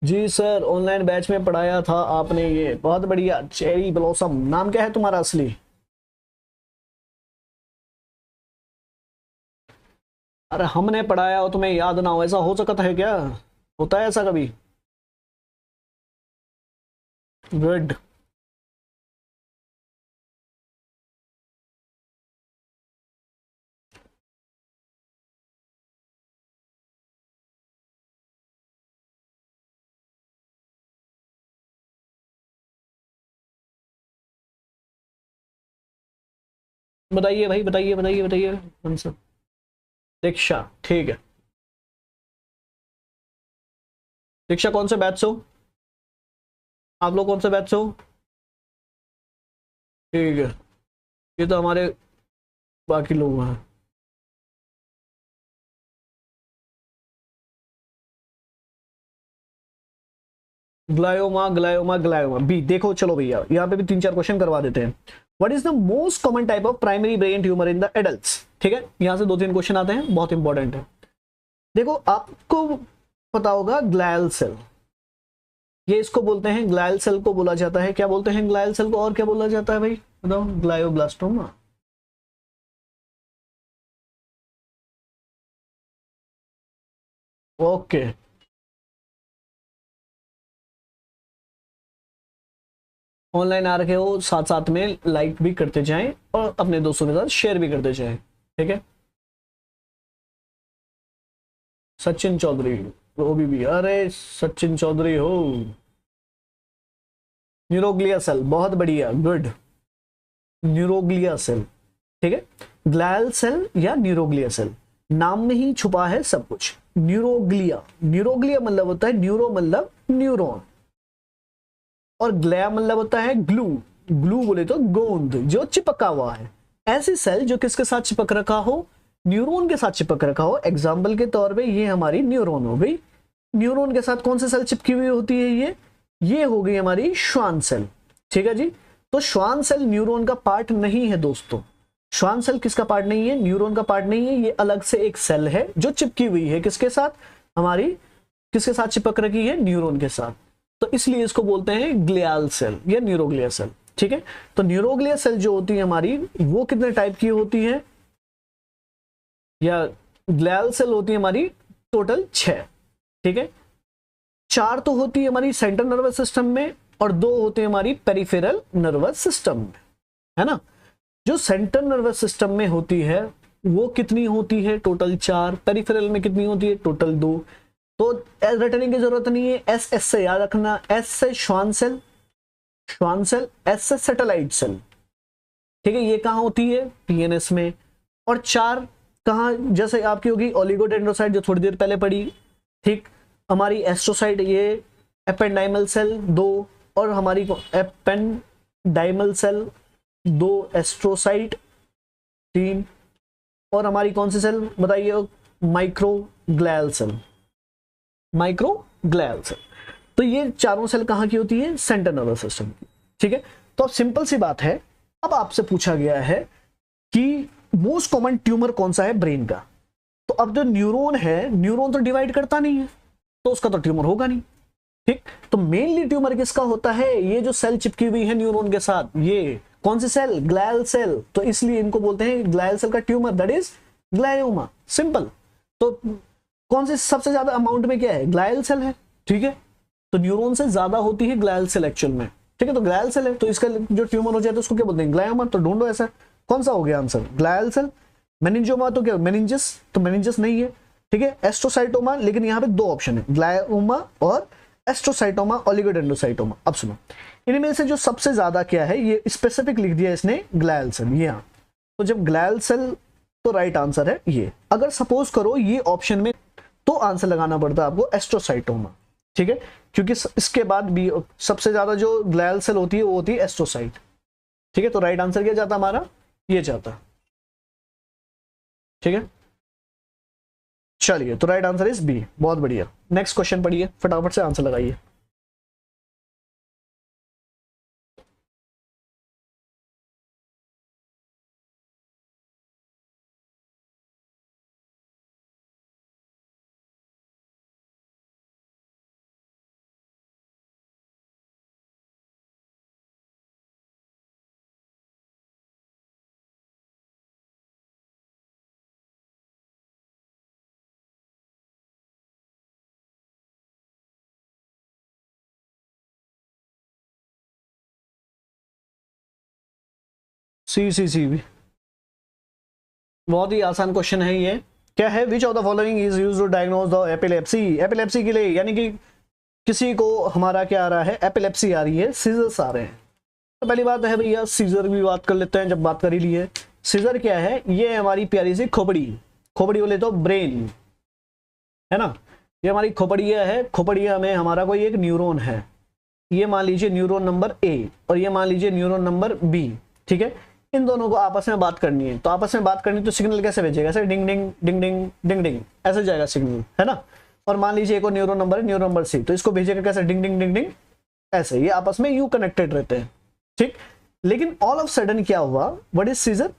जी सर, ऑनलाइन बैच में पढ़ाया था आपने, ये बहुत बढ़िया। चेरी ब्लॉसम, नाम क्या है तुम्हारा असली? अरे हमने पढ़ाया हो तुम्हें याद ना हो, ऐसा हो सकता है क्या, होता है ऐसा कभी? गुड। बताइए भाई, बताइए बताइए बताइए आंसर। दीक्षा, ठीक है। दीक्षा कौन से बैच से हो, आप लोग कौन से बैच से हो? ठीक है, ये तो हमारे बाकी लोग हैं। Glioma glioma glioma B. देखो चलो भैया यहाँ पे भी 3-4 क्वेश्चन करवा देते हैं। What is the most common type of primary brain tumour in the adults? ठीक है, यहाँ से 2-3 क्वेश्चन आते हैं, बहुत इंपॉर्टेंट है। देखो आपको पता होगा ग्लायल सेल, ये इसको बोलते हैं, ग्लायल सेल को बोला जाता है, क्या बोलते हैं ग्लायल सेल को, और क्या बोला जाता है भाई बताओ? ग्लायोब्लास्टोमा। ओके, ऑनलाइन आ रखे हो साथ साथ में लाइक भी करते जाएं और अपने दोस्तों के साथ शेयर भी करते जाएं, ठीक है। सचिन चौधरी, वो भी अरे सचिन चौधरी हो। न्यूरोग्लिया सेल, बहुत बढ़िया, गुड। न्यूरोग्लिया सेल, ठीक है, ग्लायल सेल या न्यूरोग्लिया सेल, नाम में ही छुपा है सब कुछ। न्यूरोग्लिया, न्यूरोग्लिया मतलब होता है न्यूरो मतलब न्यूरॉन, और ग्लिया मतलब होता है ग्लू, ग्लू बोले तो गोंद जो चिपका हुआ है। ऐसी सेल जो किसके साथ चिपक रखा हो? न्यूरॉन के साथ चिपक रखा हो। एग्जाम्पल के तौर पे ये हमारी न्यूरॉन हो गई, न्यूरॉन के साथ कौन सी सेल चिपकी हुई होती है? ये हो गई हमारी श्वान सेल, ठीक है जी। तो श्वान सेल न्यूरॉन का पार्ट नहीं है दोस्तों, श्वान सेल किसका पार्ट नहीं है? न्यूरॉन का पार्ट नहीं है, ये अलग से एक सेल है जो चिपकी हुई है किसके साथ? हमारी किसके साथ चिपक रखी है? न्यूरॉन के साथ। तो इसलिए इसको बोलते हैं ग्लियाल सेल या न्यूरोग्लिया सेल, ठीक है। तो न्यूरोग्लिया सेल जो होती है हमारी, वो कितने टाइप की होती है? या ग्लियाल सेल होती है हमारी टोटल 6, ठीक है। 4 तो होती है हमारी सेंट्रल नर्वस सिस्टम में और 2 होते हैं हमारी पेरिफेरल नर्वस सिस्टम में, है ना। जो सेंट्रल नर्वस सिस्टम में होती है वो कितनी होती है? टोटल 4। पेरिफेरल में कितनी होती है? टोटल 2। तो रटने की जरूरत नहीं है, एस से याद रखना। एस से Schwann cell, Schwann cell, S से सैटेलाइट सेल, ठीक है। ये कहाँ होती है? पीएनएस में। और 4 कहाँ? जैसे आपकी होगी ओलिगोडेंड्रोसाइट जो थोड़ी देर पहले पड़ी, ठीक। हमारी एस्ट्रोसाइट ये एपेंडाइमल सेल 2, और हमारी एपेंडाइमल सेल 2, एस्ट्रोसाइट 3, और हमारी कौन सी सेल बताइए? Microglial cell, microglial cell. तो ये चारों सेल कहाँ की होती है? सेंट्रल नर्वस सिस्टम की, ठीक है। तो अब सिंपल सी बात है, अब आपसे पूछा गया है कि मोस्ट कॉमन ट्यूमर कौन सा है ब्रेन का। तो अब जो न्यूरॉन है, न्यूरॉन तो डिवाइड करता नहीं है, तो उसका तो ट्यूमर होगा नहीं, ठीक। तो मेनली ट्यूमर किसका होता है? ये जो सेल चिपकी हुई है न्यूरॉन के साथ, ये कौन सी सेल? Glial cell. तो इसलिए इनको बोलते हैं ग्लियल सेल का tumour, that is glioma, simple. तो कौन से सबसे ज्यादा अमाउंट में क्या है? ग्लायल सेल है, ठीक है। तो न्यूरॉन से ज्यादा होती है ग्लायल सेल एक्चुअल में, ठीक है। तो ग्लायल सेल है, तो इसका जो ट्यूमर हो जाए तो उसको क्या बोलते हैं? ग्लायोमा। तो ढूंढो ऐसा कौन सा हो गया आंसर? Glial cell. मेनिंजियोमा तो क्या? मेनिंजस, तो मेनिंजस नहीं है, ठीक है। एस्ट्रोसाइटोमा, लेकिन यहाँ पे 2 ऑप्शन है, ग्लायोमा और एस्ट्रोसाइटोमा, ओलिगोडेंड्रोसाइटोमा। अब सुनो, इनमें से जो सबसे ज्यादा क्या है, ये स्पेसिफिक लिख दिया इसने, ग्लायल सेल, ये। तो जब ग्लायल सेल, तो राइट आंसर है ये। अगर सपोज करो ये ऑप्शन में, तो आंसर लगाना पड़ता है आपको एस्ट्रोसाइटोमा, ठीक है, क्योंकि इसके बाद भी सबसे ज्यादा जो ग्लायल सेल होती है वो होती है एस्ट्रोसाइट, ठीक है। तो राइट आंसर क्या जाता हमारा? ये जाता, ठीक है। चलिए, तो राइट आंसर इज बी, बहुत बढ़िया। नेक्स्ट क्वेश्चन पढ़िए, फटाफट से आंसर लगाइए। सी भी बहुत ही आसान क्वेश्चन है ये। क्या है? Which of the following is used to diagnose the epilepsy? Epilepsy के लिए, यानी कि किसी को हमारा क्या आ रहा है? एपिलेप्सी आ रही है, सीजर्स आ रहे हैं। तो पहली बात है भैया, सीजर भी बात कर लेते हैं, जब बात कर ही ली है। सीजर क्या है? ये हमारी प्यारी सी खोपड़ी, खोपड़ी बोले तो ब्रेन, है ना। ये हमारी खोपड़िया है, खोपड़िया में हमारा कोई एक न्यूरॉन है, ये मान लीजिए न्यूरॉन नंबर ए, और ये मान लीजिए न्यूरॉन नंबर बी, ठीक है। इन दोनों को आपस में बात करनी है, तो आपस में बात करनी तो सिग्नल कैसे भेजेगा? ऐसे डिंग डिंग डिंग डिंग डिंग डिंग, ऐसे जाएगा सिग्नल, है ना। और मान लीजिए एक और न्यूरॉन नंबर है न्यूरॉन नंबर सी, तो इसको भेजेगा कैसे, डिंग डिंग डिंग डिंग, ऐसे ये आपस में यू कनेक्टेड रहते हैं, ठीक। लेकिन ऑल ऑफ सडन क्या हुआ, व्हाट इज सीजर,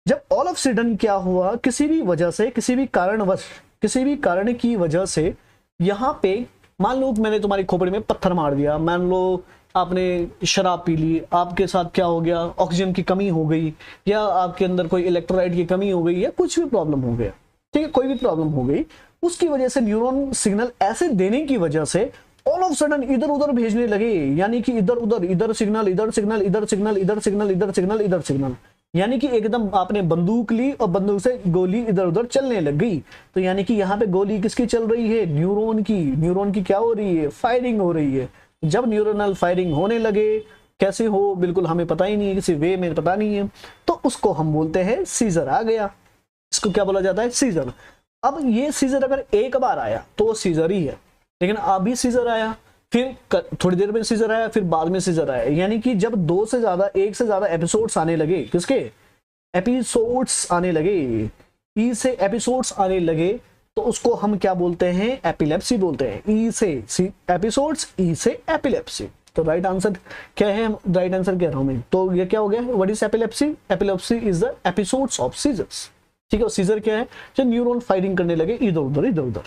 जब ऑल ऑफ सडन क्या हुआ, किसी भी वजह से, किसी भी कारणवश, किसी भी कारण की वजह से यहाँ पे मान लो मैंने तुम्हारी खोपड़ी में पत्थर मार दिया, मान लो आपने शराब पी ली, आपके साथ क्या हो गया, ऑक्सीजन की कमी हो गई, या आपके अंदर कोई इलेक्ट्रोलाइट की कमी हो गई, या कुछ भी प्रॉब्लम हो गया, ठीक है, कोई भी प्रॉब्लम हो गई, उसकी वजह से न्यूरॉन सिग्नल ऐसे देने की वजह से ऑल ऑफ सडन इधर उधर भेजने लगे, यानी कि इधर उधर, इधर सिग्नल, इधर सिग्नल, इधर सिग्नल, इधर सिग्नल, इधर सिग्नल, इधर सिग्नल, यानी कि एकदम आपने बंदूक ली और बंदूक से गोली इधर उधर चलने लग गई। तो यानी कि यहाँ पे गोली किसकी चल रही है, न्यूरॉन की। न्यूरॉन की क्या हो रही है, फायरिंग हो रही है। जब न्यूरोनल फायरिंग होने लगे, कैसे हो बिल्कुल हमें पता ही नहीं है, किसी वे में पता नहीं है, तो उसको हम बोलते हैं सीजर आ गया। इसको क्या बोला जाता है, सीजर। अब ये सीजर अगर एक बार आया तो वो सीजर ही है, लेकिन अभी सीजर आया, फिर थोड़ी देर में सीजर आया, फिर बाद में सीजर आया, यानी कि जब दो से ज्यादा, एक से ज्यादा एपिसोड्स आने लगे, किसके एपिसोड्स आने लगे, ई से एपिसोड्स आने लगे, तो उसको हम क्या बोलते हैं, एपिलेप्सी बोलते हैं। ई से एपिसोड्स, ई से एपिलेप्सी। तो राइट आंसर क्या है, राइट आंसर कह रहा हूं मैं, तो ये क्या हो गया, what is epilepsy, epilepsy is the episodes of seizures, ठीक है। सीजर क्या है, जब न्यूरॉन फायरिंग करने लगे इधर उधर इधर उधर,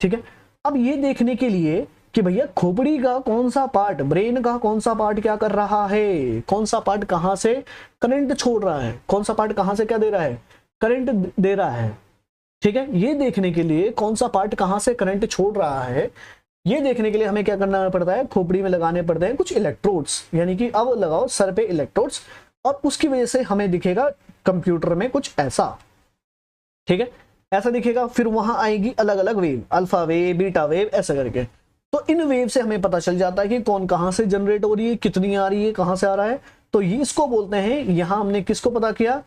ठीक है। अब ये देखने के लिए कि भैया खोपड़ी का कौन सा पार्ट, ब्रेन का कौन सा पार्ट क्या कर रहा है, कौन सा पार्ट कहां से करंट छोड़ रहा है, कौन सा पार्ट कहां से क्या दे रहा है, करंट दे रहा है, ठीक है। ये देखने के लिए कौन सा पार्ट कहां से करंट छोड़ रहा है, ये देखने के लिए हमें क्या करना पड़ता है, खोपड़ी में लगाने पड़ते हैं कुछ इलेक्ट्रोड्स, यानी कि अब लगाओ सर पे इलेक्ट्रोड्स, और उसकी वजह से हमें दिखेगा कंप्यूटर में कुछ ऐसा, ठीक है, ऐसा दिखेगा। फिर वहां आएगी अलग अलग wave, alpha wave, beta wave, ऐसा करके। तो इन वेव से हमें पता चल जाता है कि कौन कहां से जनरेट हो रही है, कितनी आ रही है, कहां से आ रहा है। तो ये इसको बोलते हैं, यहां हमने किसको पता किया,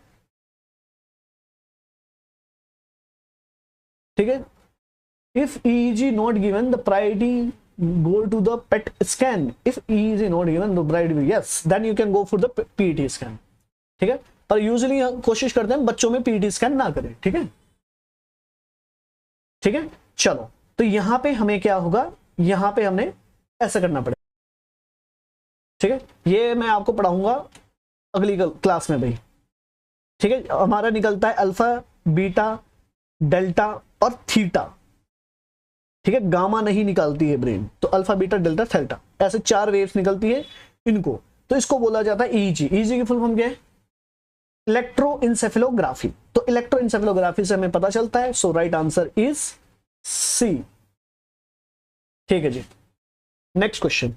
ठीक है। If EEG not given the priority go to the PET scan. If EEG not given the priority, yes, then you can go for the PET scan, ठीक है। पर यूजुअली कोशिश करते हैं बच्चों में PET स्कैन ना करें, ठीक है, ठीक है। चलो, तो यहां पे हमें क्या होगा, यहां पे हमने ऐसा करना पड़ेगा, ठीक है। ये मैं आपको पढ़ाऊंगा अगली क्लास में भाई, ठीक है। हमारा निकलता है अल्फा, बीटा, डेल्टा और थीटा, ठीक है। गामा नहीं निकालती है ब्रेन, तो अल्फा, बीटा, डेल्टा, थीटा, ऐसे 4 वेव्स निकलती है इनको, तो इसको बोला जाता है EEG। EEG की फुल फॉर्म क्या है, इलेक्ट्रोइंसेफेलोग्राफी। तो इलेक्ट्रोइंसेफेलोग्राफी से हमें पता चलता है, सो राइट आंसर इज सी, ठीक है जी। नेक्स्ट क्वेश्चन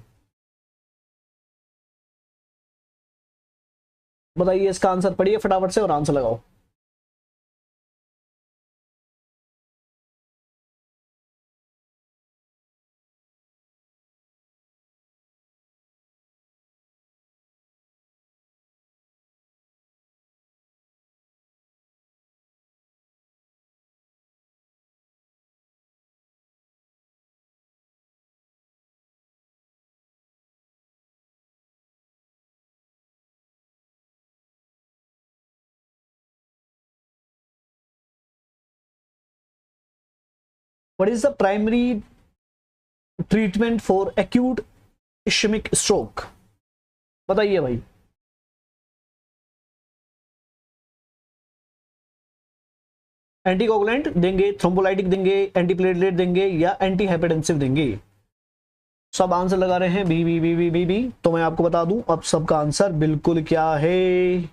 बताइए, इसका आंसर पढ़िए फटाफट से और आंसर लगाओ। What is the primary treatment for acute ischemic stroke, बताइए भाई। एंटीकोगुलेंट देंगे, थ्रोम्बोलाइटिक देंगे, एंटीप्लेटलेट देंगे, या एंटी हाइपरटेंसिव देंगे। सब आंसर लगा रहे हैं B B B B B B. तो मैं आपको बता दूं अब सबका आंसर बिल्कुल क्या है,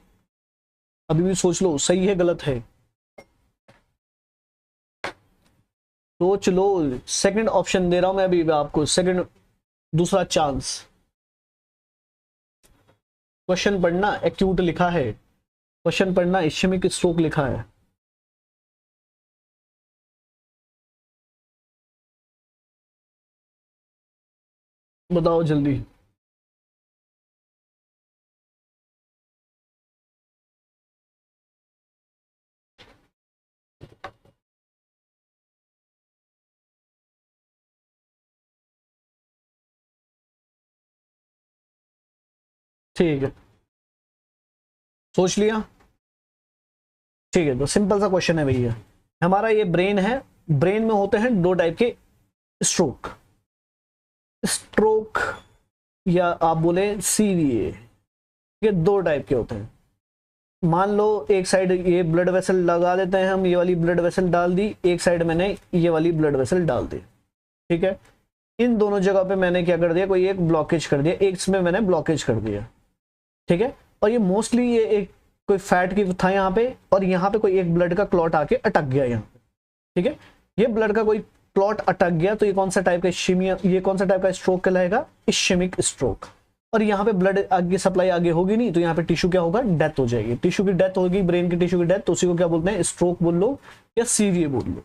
अभी भी सोच लो सही है गलत है, सोच लो। सेकंड ऑप्शन दे रहा हूं मैं अभी आपको, सेकंड, दूसरा चांस। क्वेश्चन पढ़ना, एक्यूट लिखा है, क्वेश्चन पढ़ना, इश्मिक स्ट्रोक लिखा है। बताओ जल्दी। ठीक है, सोच लिया, ठीक है। तो सिंपल सा क्वेश्चन है भैया, हमारा ये ब्रेन है, ब्रेन में होते हैं 2 टाइप के स्ट्रोक, स्ट्रोक या आप बोले सीवीए, ये दो टाइप के होते हैं। मान लो एक साइड ये ब्लड वेसल लगा देते हैं हम, ये वाली ब्लड वेसल डाल दी, एक साइड मैंने ये वाली ब्लड वेसल डाल दी, ठीक है। इन दोनों जगह पे मैंने क्या कर दिया, कोई एक ब्लॉकेज कर दिया, एक इसमें मैंने ब्लॉकेज कर दिया, ठीक है। और ये मोस्टली ये एक कोई फैट की था यहाँ पे, और यहाँ पे कोई एक ब्लड का क्लॉट आके अटक गया यहाँ पे, ठीक है। ये ब्लड का कोई क्लॉट अटक गया तो ये कौन सा टाइप का इश्केमिया, ये कौन सा टाइप का स्ट्रोक कहलाएगा, इश्केमिक स्ट्रोक। और यहाँ पे ब्लड आगे सप्लाई आगे होगी नहीं तो यहाँ पे टिश्यू क्या होगा, डेथ हो जाएगी। टिश्यू की डेथ होगी, ब्रेन की टिश्यू की डेथ, तो उसी को क्या बोलते हैं, स्ट्रोक बोल लो या सीवीए बोल लो,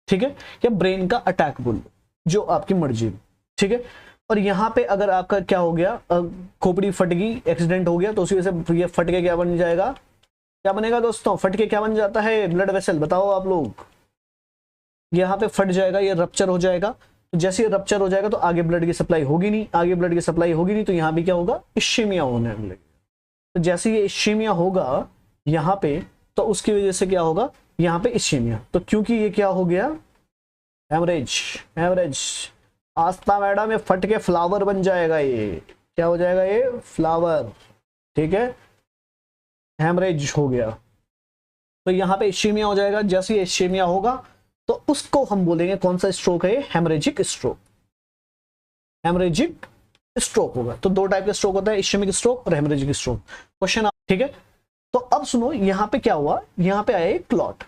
ठीक है, या ब्रेन का अटैक बोल लो, जो आपकी मर्जी, ठीक है। और यहाँ पे अगर आपका क्या हो गया, खोपड़ी फट गई, एक्सीडेंट हो गया, तो उसी वजह से ये फट के क्या बन जाएगा, क्या बनेगा दोस्तों, फट के क्या बन जाता है, ब्लड वेसल, बताओ आप लोग। यहाँ पे फट जाएगा, ये रप्चर हो जाएगा, तो जैसे ये रप्चर हो जाएगा तो आगे ब्लड की सप्लाई होगी नहीं, आगे ब्लड की सप्लाई होगी नहीं तो यहाँ भी क्या होगा, इश्केमिया होने लगेगा। तो जैसे ये इश्केमिया होगा यहाँ पे, तो उसकी वजह से क्या होगा, यहाँ पे इश्केमिया, तो क्योंकि ये क्या हो गया, हेमरेज, हेमरेज, आस्था मैडम ये फट के फ्लावर बन जाएगा, ये क्या हो जाएगा, ये फ्लावर, ठीक है, हेमरेज हो गया। तो यहाँ पे इश्केमिया हो जाएगा, जैसे ये इश्केमिया होगा तो उसको हम बोलेंगे कौन सा स्ट्रोक है, हेमरेजिक स्ट्रोक, हेमरेजिक स्ट्रोक होगा। तो दो टाइप के स्ट्रोक होता है, इश्केमिक स्ट्रोक और हेमरेजिक स्ट्रोक। क्वेश्चन, ठीक है। तो अब सुनो, यहाँ पे क्या हुआ, यहाँ पे आया एक क्लॉट,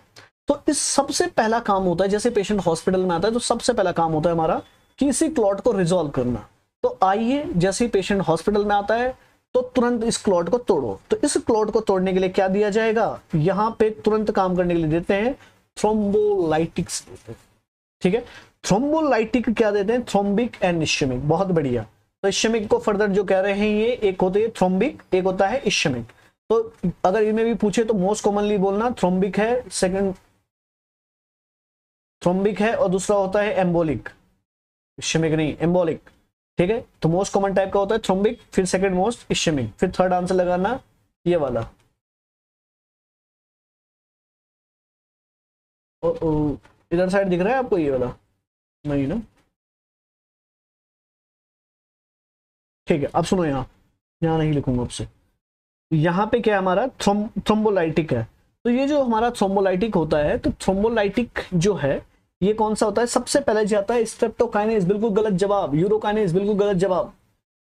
तो इस सबसे पहला काम होता है, जैसे पेशेंट हॉस्पिटल में आता है तो सबसे पहला काम होता है हमारा कि इसी क्लॉट को रिजॉल्व करना। तो आइए, जैसे पेशेंट हॉस्पिटल में आता है तो तुरंत इस क्लॉट को तोड़ो। तो इस क्लॉट को तोड़ने के लिए क्या दिया जाएगा, यहाँ पे तुरंत काम करने के लिए देते हैं थ्रोम्बोलाइटिक्स देते हैं, ठीक है। थ्रोम्बोलाइटिक क्या देते हैं, थ्रोम्बिक एंड इश्केमिक, बहुत बढ़िया। तो इश्केमिक को फर्दर जो कह रहे हैं ये, एक होते हैं थ्रोम्बिक, एक होता है इश्केमिक। तो अगर इनमें भी पूछे तो मोस्ट कॉमनली बोलना थ्रोम्बिक है, सेकंड थ्रोम्बिक है, और दूसरा होता है एम्बोलिक, इश्केमिक नहीं, एम्बोलिक, ठीक है। तो मोस्ट कॉमन टाइप का होता है थ्रोम्बिक, फिर सेकंड मोस्ट इश्केमिक, फिर थर्ड आंसर लगाना ये वाला। इधर साइड दिख रहा है आपको ये वाला, नहीं ना, ठीक है। अब सुनो, यहाँ यहाँ नहीं लिखूंगा आपसे, यहाँ पे क्या है हमारा, थ्रोम्बोलाइटिक है। तो ये जो हमारा थ्रोम्बोलाइटिक होता है, तो थ्रोम्बोलाइटिक जो है ये कौन सा होता है, सबसे पहले जाता है स्ट्रेप्टोकाइनेज, बिल्कुल गलत जवाब, यूरोकाइनेज, बिल्कुल गलत जवाब।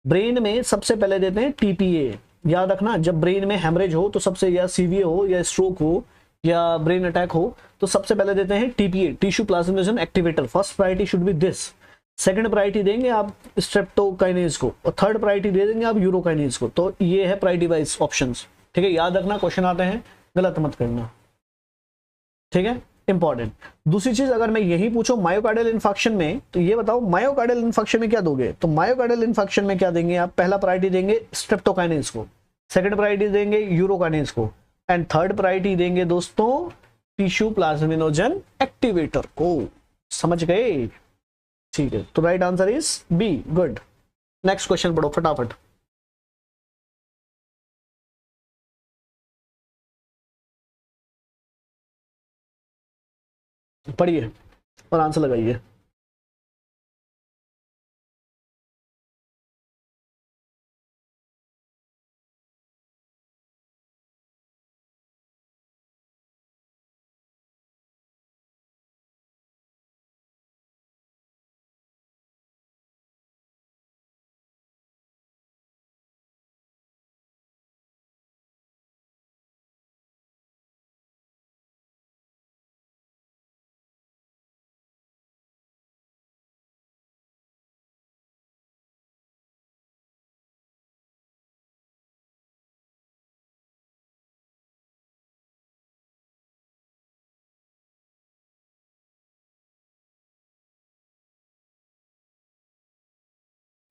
ब्रेन में सबसे पहले देते हैं टीपीए, याद रखना, जब ब्रेन में हेमरेज हो तो सबसे, या सीवीए हो या स्ट्रोक हो या ब्रेन अटैक हो, तो सबसे पहले देते हैं TPA, tissue plasminogen activator. First priority should be this, second priority देंगे आप स्ट्रेप्टोकाइनेज को, और थर्ड प्रायोरिटी दे देंगे आप यूरोकाइनेज को। तो ये है प्रायोरिटी वाइज ऑप्शंस, ठीक है, याद रखना, क्वेश्चन आते हैं, गलत मत करना, ठीक है, इंपॉर्टेंट। दूसरी चीज, अगर मैं यही पूछूं मायोकार्डियल इन्फेक्शन में, तो ये बताओ मायोकार्डियल इन्फेक्शन में क्या दोगे, तो मायोकार्डियल इन्फेक्शन में क्या देंगे आप, पहला प्रायोरिटी देंगे स्ट्रेप्टोकाइनेज को, सेकंड प्रायोरिटी देंगे यूरोकाइनेज को, एंड थर्ड प्रायोरिटी देंगे दोस्तों टिश्यू प्लाज्मिनोजन एक्टिवेटर को। समझ गए, ठीक है। तो right answer is B, good. Next question पढ़ो फटाफट। पढ़िए और आंसर लगाइए।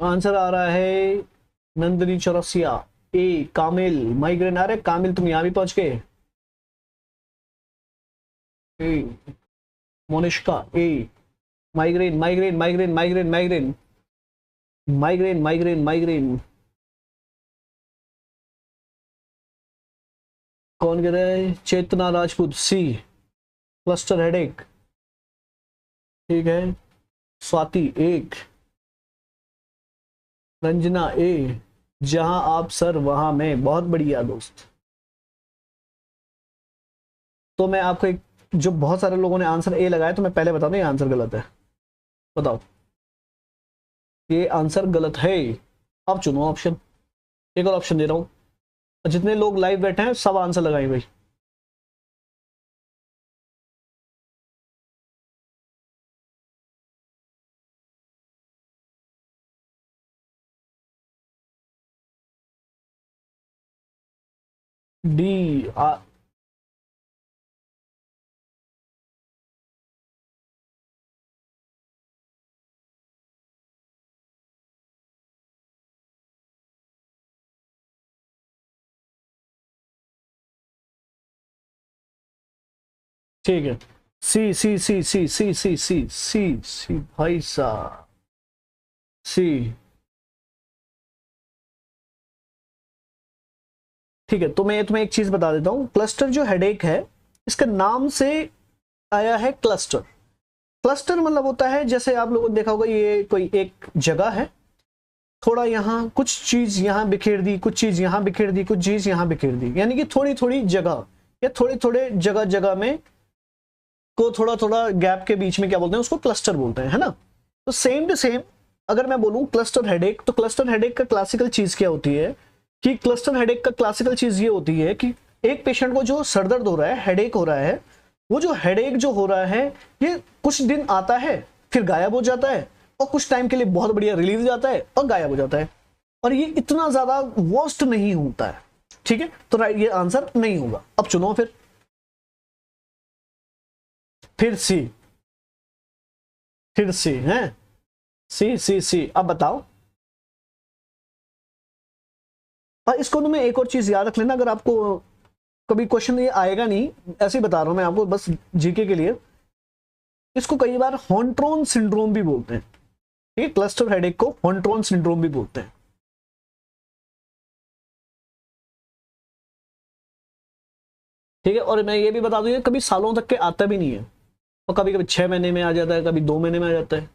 आंसर आ रहा है नंदिनी चौरसिया, ए कामिल, माइग्रेन आ रहे कामिल, तुम यहाँ भी पहुंच गए, A Monishka, A migraine migraine migraine migraine migraine migraine migraine migraine, कौन कह रहा है, Chetna Rajput, C cluster headache, ठीक है। स्वाति एक, रंजना ए, जहां आप सर वहां मैं, बहुत बढ़िया दोस्त। तो मैं आपको एक, जो बहुत सारे लोगों ने आंसर ए लगाया, तो मैं पहले बता दूं ये आंसर गलत है। बताओ, ये आंसर गलत है। आप चुनो ऑप्शन, एक और ऑप्शन दे रहा हूं। जितने लोग लाइव बैठे हैं सब आंसर लगाएं भाई। डी ठीक है। सी सी सी सी सी सी सी सी सी भाई साहब, सी। ठीक है, तो मैं तुम्हें एक चीज बता देता हूं, क्लस्टर जो हेडेक है, इसका नाम से आया है क्लस्टर। क्लस्टर मतलब होता है, जैसे आप लोगों ने देखा होगा, ये कोई एक जगह है, थोड़ा यहाँ कुछ चीज यहाँ बिखेर दी, कुछ चीज यहाँ बिखेर दी, कुछ चीज यहाँ बिखेर दी, यानी कि थोड़ी थोड़ी जगह या थोड़े थोड़े जगह जगह में को थोड़ा थोड़ा गैप के बीच में क्या बोलते हैं, उसको क्लस्टर बोलते हैं, है ना। तो सेम टू सेम अगर मैं बोलूं क्लस्टर हेडेक, तो क्लस्टर हेडेक का क्लासिकल चीज क्या होती है कि क्लस्टर हेडेक का क्लासिकल चीज ये होती है कि एक पेशेंट को जो सरदर्द हो रहा है, हेडेक हो रहा है, वो जो हेडेक जो हो रहा है ये कुछ दिन आता है, फिर गायब हो जाता है, और कुछ टाइम के लिए बहुत बढ़िया रिलीफ जाता है और गायब हो जाता है, और ये इतना ज्यादा वर्स्ट नहीं होता है। ठीक है, तो राइट ये आंसर नहीं होगा। अब चुनो फिर सी, फिर सी है, सी सी सी। अब बताओ, और इसको तो मैं एक और चीज याद रख लेना, अगर आपको कभी क्वेश्चन ये आएगा नहीं, ऐसे ही बता रहा हूं मैं आपको बस जीके के लिए, इसको कई बार हॉन्ट्रोन सिंड्रोम भी बोलते हैं। ठीक है, क्लस्टर हेडेक को हॉन्ट्रोन सिंड्रोम भी बोलते हैं। ठीक है, और मैं ये भी बता दूं, ये कभी सालों तक के आता भी नहीं है, और कभी कभी 6 महीने में आ जाता है, कभी 2 महीने में आ जाता है।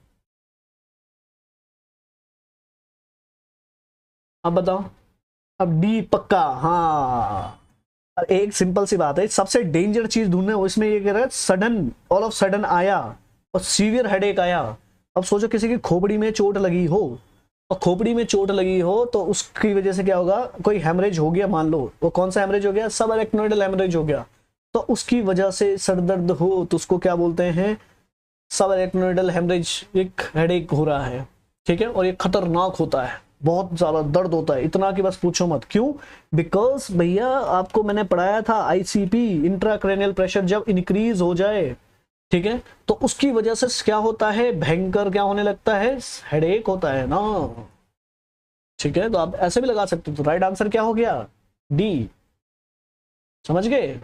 अब बताओ, अब डी पक्का, हाँ। और एक सिंपल सी बात है, सबसे डेंजर चीज ढूंढने हो इसमें, ये कह रहा है सडन, ऑल ऑफ सडन आया और सीवियर हेडेक आया। अब सोचो किसी की खोपड़ी में चोट लगी हो, और खोपड़ी में चोट लगी हो तो उसकी वजह से क्या होगा, कोई हेमरेज हो गया मान लो, वो कौन सा हेमरेज हो गया, सब अरेक्नोइडल हेमरेज हो गया, तो उसकी वजह से सर दर्द हो तो उसको क्या बोलते हैं, सब अरेक्नोइडल हेमरेज, एक हेडेक हो रहा है। ठीक है, और ये खतरनाक होता है, बहुत ज्यादा दर्द होता है, इतना कि बस पूछो मत। क्यों? बिकॉज भैया आपको मैंने पढ़ाया था आईसीपी, इंट्राक्रेनियल प्रेशर जब इंक्रीज हो जाए, ठीक है, तो उसकी वजह से क्या होता है, भयंकर क्या होने लगता है, हेडेक होता है ना। ठीक है, तो आप ऐसे भी लगा सकते हो। तो राइट आंसर क्या हो गया, डी। समझ गए?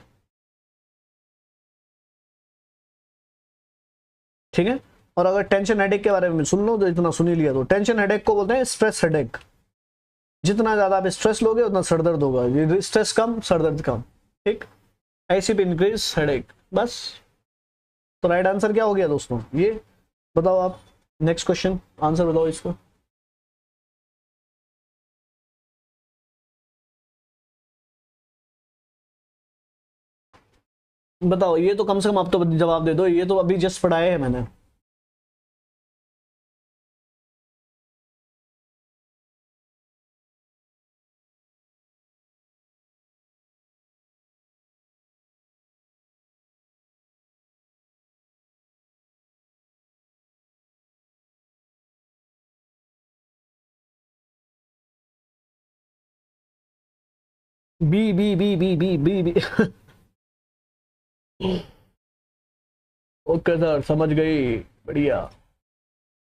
ठीक है, और अगर टेंशन हेडेक के बारे में सुन लो तो इतना सुन ही लिया, तो टेंशन हेडेक को बोलते हैं स्ट्रेस हेडेक। जितना ज्यादा आप स्ट्रेस लोगे उतना सरदर्द होगा, ये स्ट्रेस कम सरदर्द कम। ठीक, आईसीपी इंक्रीज हेडेक, बस। तो राइट आंसर क्या हो गया दोस्तों, ये बताओ आप। नेक्स्ट क्वेश्चन, आंसर बताओ इसको। बताओ, ये तो कम से कम आप तो जवाब दे दो, ये तो अभी जस्ट पढ़ाए है मैंने। B B B B B B B okay sir, समझ गई, बढ़िया।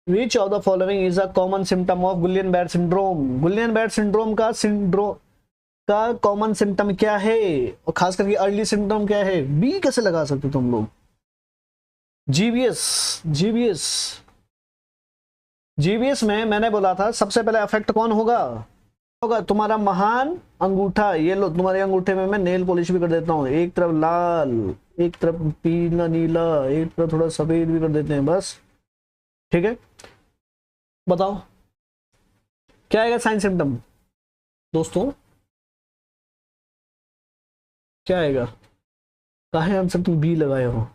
Which of the following is a common symptom of Guillain Barre syndrome? गुलियन Barre syndrome का कॉमन सिम्टम क्या है, और खास करके अर्ली सिम्टम क्या है? बी कैसे लगा सकते हो तुम लोग? जीबीएस, जीबीएस, जीबीएस में मैंने बोला था सबसे पहले अफेक्ट कौन होगा, होगा तुम्हारा महान अंगूठा। ये लो, तुम्हारे अंगूठे में मैं नेल पॉलिश भी कर देता हूँ, एक तरफ लाल, एक तरफ पीला नीला, एक तरफ थोड़ा सफेद भी कर देते हैं, बस ठीक है, बताओ क्या आएगा साइन सिम्टम दोस्तों, क्या आएगा? काहे आंसर तुम बी लगाए हो?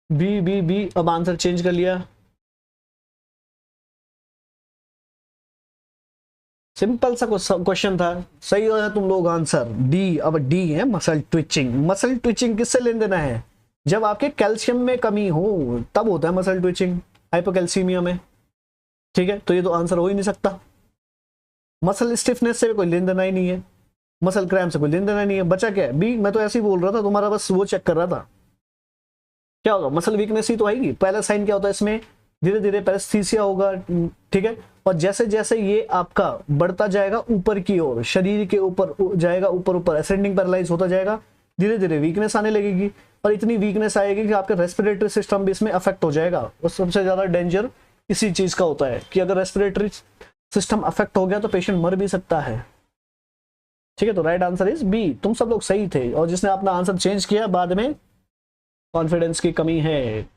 बी बी बी, अब आंसर चेंज कर लिया। सिंपल सा क्वेश्चन था, सही है तुम लोग आंसर डी। अब डी है मसल ट्विचिंग। मसल ट्विचिंग किससे लेन देना है? जब आपके कैल्शियम में कमी हो तब होता है मसल ट्विचिंग, हाइपोकैल्सीमिया में। ठीक है, तो ये तो आंसर हो ही नहीं सकता। मसल स्टिफनेस से कोई लेन देना ही नहीं है, मसल क्रैम्प से कोई लेन देना नहीं है। बचा क्या है? बी। मैं तो ऐसे ही बोल रहा था, तुम्हारा बस वो चेक कर रहा था। क्या होगा? मसल वीकनेस ही तो आएगी। पहला साइन क्या होता है इसमें? धीरे धीरे पैरेस्थीसिया होगा। ठीक है, और जैसे जैसे ये आपका बढ़ता जाएगा ऊपर की ओर, शरीर के ऊपर जाएगा, ऊपर ऊपर असेंडिंग पैरालाइज होता जाएगा, धीरे धीरे वीकनेस आने लगेगी। और इतनी वीकनेस आएगी कि आपका रेस्पिरेटरी सिस्टम भी इसमें अफेक्ट हो जाएगा। और सबसे ज्यादा डेंजर इसी चीज का होता है कि अगर रेस्पिरेटरी सिस्टम अफेक्ट हो गया तो पेशेंट मर भी सकता है। ठीक है, तो राइट आंसर इज बी। तुम सब लोग सही थे, और जिसने अपना आंसर चेंज किया बाद में, कॉन्फिडेंस की कमी है।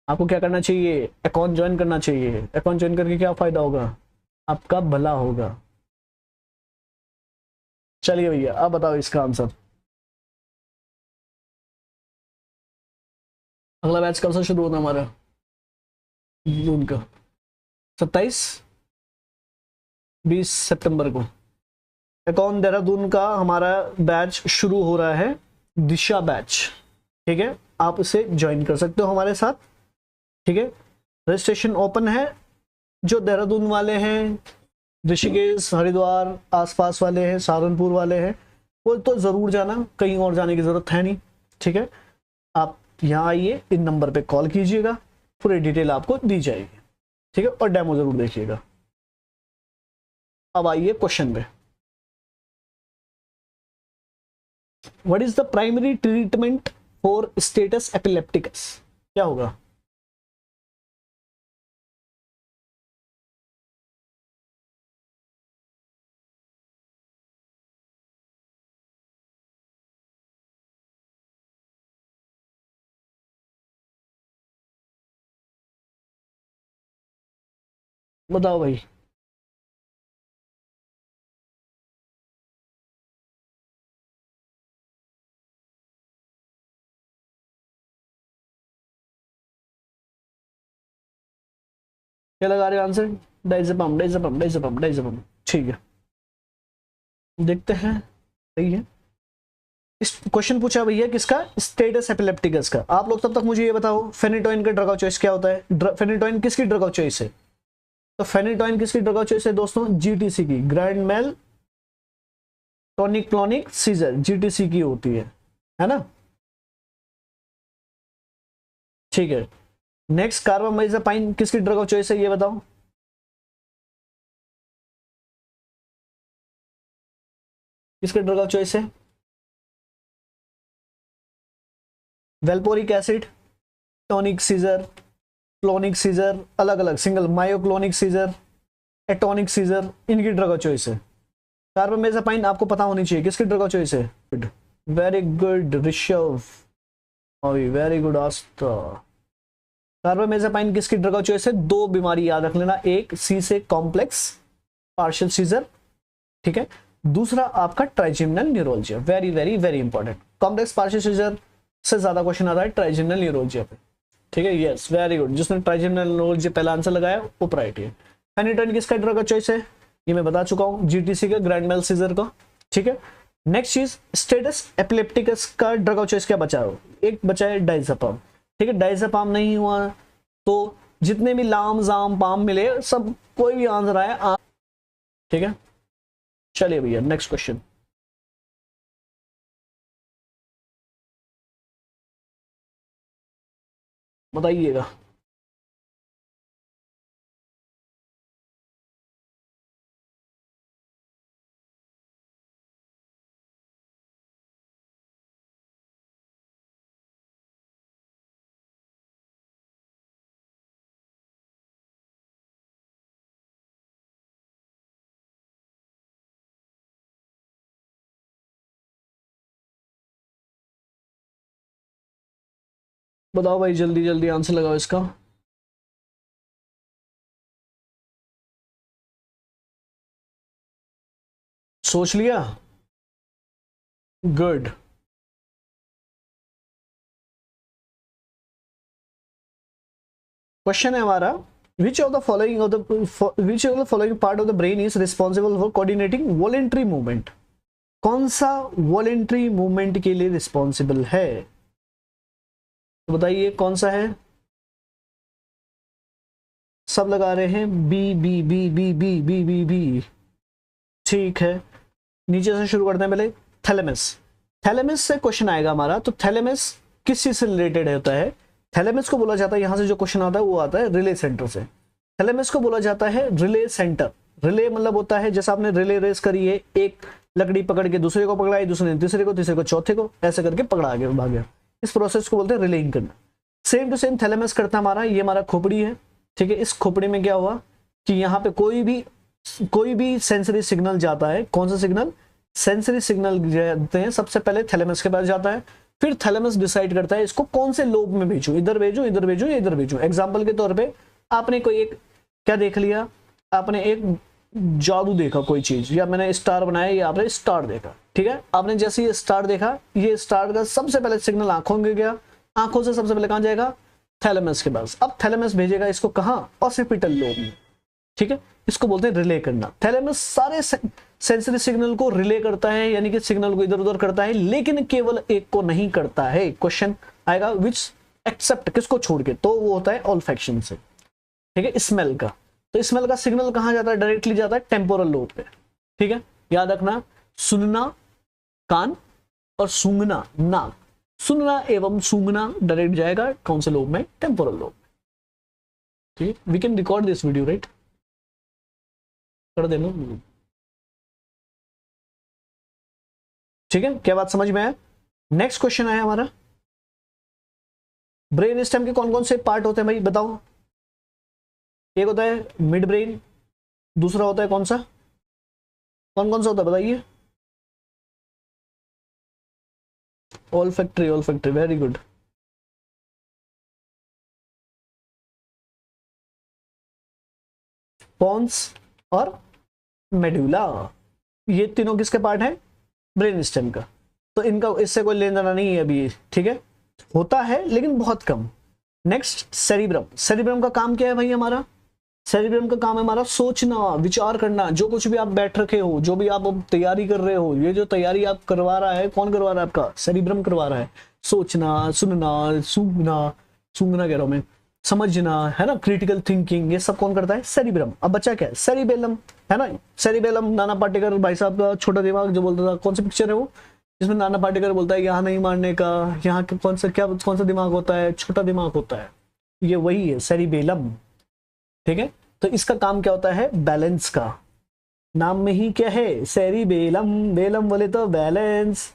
आपको क्या करना चाहिए? अकाउंट ज्वाइन करना चाहिए। अकाउंट ज्वाइन करके क्या फायदा होगा? आपका भला होगा। चलिए भैया, अब बताओ इसका आंसर। अगला बैच कब से शुरू होता है हमारा? जून का 27 20 सितंबर को अकाउंट देहरादून का हमारा बैच शुरू हो रहा है, दिशा बैच। ठीक है, आप इसे ज्वाइन कर सकते हो हमारे साथ। ठीक है, रजिस्ट्रेशन ओपन है। जो देहरादून वाले हैं, ऋषिकेश हरिद्वार आसपास वाले हैं, सहारनपुर वाले हैं, वो तो जरूर जाना, कहीं और जाने की जरूरत है नहीं। ठीक है, आप यहाँ आइए, इन नंबर पे कॉल कीजिएगा, पूरी डिटेल आपको दी जाएगी। ठीक है, और डेमो जरूर देखिएगा। अब आइए क्वेश्चन पे। What is the primary treatment for status epilepticus? क्या होगा? बताओ भाई। क्या लगा रहे हो आंसर? डाइजेपम डाइजेपम डाइजेपम डाइजेपम। ठीक है, देखते हैं। सही है। इस क्वेश्चन पूछा भैया किसका? स्टेटस एपिलेप्टिकस का। आप लोग तब तक मुझे ये बताओ, फेनिटोइन का ड्रग ऑफ चॉइस क्या होता है? फेनिटोइन किसकी ड्रग ऑफ चॉइस है? तो फेनिटोइन किसकी ड्रग ऑफ चॉइस है दोस्तों? जीटीसी की, grand mal tonic clonic seizure, GTC की होती है ना? ठीक है, नेक्स्ट कार्बामाइजापाइन किसकी ड्रग ऑफ चॉइस है, ये बताओ। किसके ड्रग ऑफ चॉइस है? Valproic acid, tonic seizure, clonic seizure, अलग अलग single myoclonic seizure, atonic seizure, इनकी ड्रग ऑफ चॉइस है। कार्बामेजापाइन आपको पता होनी चाहिए किसकी ड्रग ऑफ चॉइस है। Very good Rishabh, very good Astha. Carbamazepine किसकी ड्रग ऑफ चॉइस है? दो बीमारी याद रख लेना, एक सी से कॉम्प्लेक्स पार्शियल सीजर, ठीक है, दूसरा आपका trigeminal neuralgia. Very very very important. Complex partial seizure से ज्यादा क्वेश्चन आता है ट्राइजेमिनल न्यूरोलजिया पे। ठीक है, यस वेरी गुड। जिसने ट्राइजेमिनल न्यूरोलजिया पहला आंसर लगाया वो राइट है। फेनिटोइन किसका ड्रग ऑफ चॉइस है? ये मैं बता चुका हूं, जीटीसी का, ग्रैंड मेल सीजर का। ठीक है, नेक्स्ट चीज, स्टेटस एपिलेप्टिकस का ड्रग ऑफ चॉइस क्या बचा है? एक बचा है डाइजेपाम। ठीक है, डाइजेपाम नहीं हुआ तो जितने भी लाम जाम पाम मिले सब, कोई भी आंसर आया। ठीक है, चलिए भैया नेक्स्ट क्वेश्चन बताइएगा। बताओ भाई, जल्दी जल्दी आंसर लगाओ इसका। सोच लिया? गुड। क्वेश्चन है हमारा, which of the following part of the brain is responsible for coordinating voluntary movement? कौन सा वॉलेंट्री मूवमेंट के लिए रिस्पॉन्सिबल है? तो बताइए कौन सा है। सब लगा रहे हैं B B B B B B B B. ठीक है, नीचे से शुरू करते हैं पहले। थैलेमस। थैलेमस से क्वेश्चन आएगा हमारा। तो थैलेमस किस चीज से रिलेटेड होता है? थैलेमस को बोला जाता है, यहां से जो क्वेश्चन आता है वो आता है रिले सेंटर से। थैलेमस को बोला जाता है रिले सेंटर। रिले मतलब होता है जैसा आपने रिले रेस करी है, एक लकड़ी पकड़ के दूसरे को पकड़ाई, दूसरे ने तीसरे को चौथे को, ऐसे करके पकड़ा आगे भाग गया। इस प्रोसेस को बोलते हैं रिलेइंग करना। सेम टू सेम थैलेमस करता है हमारा। ये हमारा खोपड़ी है, ठीक है। इस खोपड़ी में क्या हुआ कि यहाँ पे कोई भी सेंसरी सिग्नल जाता है। कौन सा सिग्नल? सेंसरी सिग्नल जाते हैं, सबसे पहले थैलेमस के पास जाता है। फिर थैलेमस डिसाइड करता है इसको कौन से लोब में भेजूं, इधर भेजूं, इधर भेजूं या इधर भेजूं। एग्जाम्पल के तौर पे आपने कोई एक क्या देख लिया, आपने एक जादू देखा कोई चीज, या मैंने स्टार बनाया, या आपने स्टार देखा, ठीक है। आपने जैसे ये स्टार देखा, ये स्टार का सबसे पहले सिग्नल आंखों में गया, आंखों से सबसे पहले कहां जाएगा? थैलेमस के पास। अब थैलेमस भेजेगा इसको कहां? ऑसिपिटल लोब में, ठीक है। इसको बोलते हैं रिले करना। थैलेमस सारे सेंसरी सिग्नल को रिले करता है, यानी कि सिग्नल को इधर उधर करता है, लेकिन केवल एक को नहीं करता है। क्वेश्चन आएगा विच एक्सेप्ट, किसको छोड़ के? तो वो होता है ऑल्फैक्शन से, ठीक है, स्मेल का। तो स्मेल का सिग्नल कहां जाता है? डायरेक्टली जाता है टेम्पोरल लोब पे, ठीक है। याद रखना, सुनना कान और सूंघना नाक। सुनना एवं सूंघना डायरेक्ट जाएगा कौन से लोब में? Temporal lobe. ठीक है, we can record this video, right? कर देना, ठीक है। क्या बात समझ में आया? नेक्स्ट क्वेश्चन है हमारा, ब्रेन स्टेम के कौन कौन से पार्ट होते हैं भाई बताओ? एक होता है मिड ब्रेन, दूसरा होता है कौन सा? कौन कौन सा होता है बताइए? Olfactory, olfactory, very good. Pons और मेडुला, ये तीनों किसके पार्ट हैं? ब्रेन स्टेम का। तो इनका इससे कोई लेना देना नहीं है अभी, ठीक है। होता है लेकिन बहुत कम। Next cerebrum. सेरिब्रम का काम क्या है भाई हमारा? सेरिब्रम का काम है हमारा सोचना, विचार करना। जो कुछ भी आप बैठ रखे हो, जो भी आप तैयारी कर रहे हो, ये जो तैयारी आप करवा रहा है, कौन करवा रहा है? आपका सेरिब्रम करवा रहा है। सोचना, सुनना, सूंघना, सूंघना कह रहा हूं मैं, समझना, है ना, क्रिटिकल थिंकिंग, ये सब कौन करता है? सेरिब्रम। अब बच्चा क्या है? सेरिबेलम, है ना। सेरिबेलम नाना पाटेकर भाई साहब का छोटा दिमाग जो बोलता था, कौन सी पिक्चर है वो जिसमें नाना पाटेकर बोलता है यहाँ नहीं मारने का, यहाँ कौन सा दिमाग होता है? छोटा दिमाग होता है, ये वही है सेरिबेलम, ठीक है। तो इसका काम क्या होता है? बैलेंस का। नाम में ही क्या है? सेरिबेलम। बेलम बोले तो बैलेंस,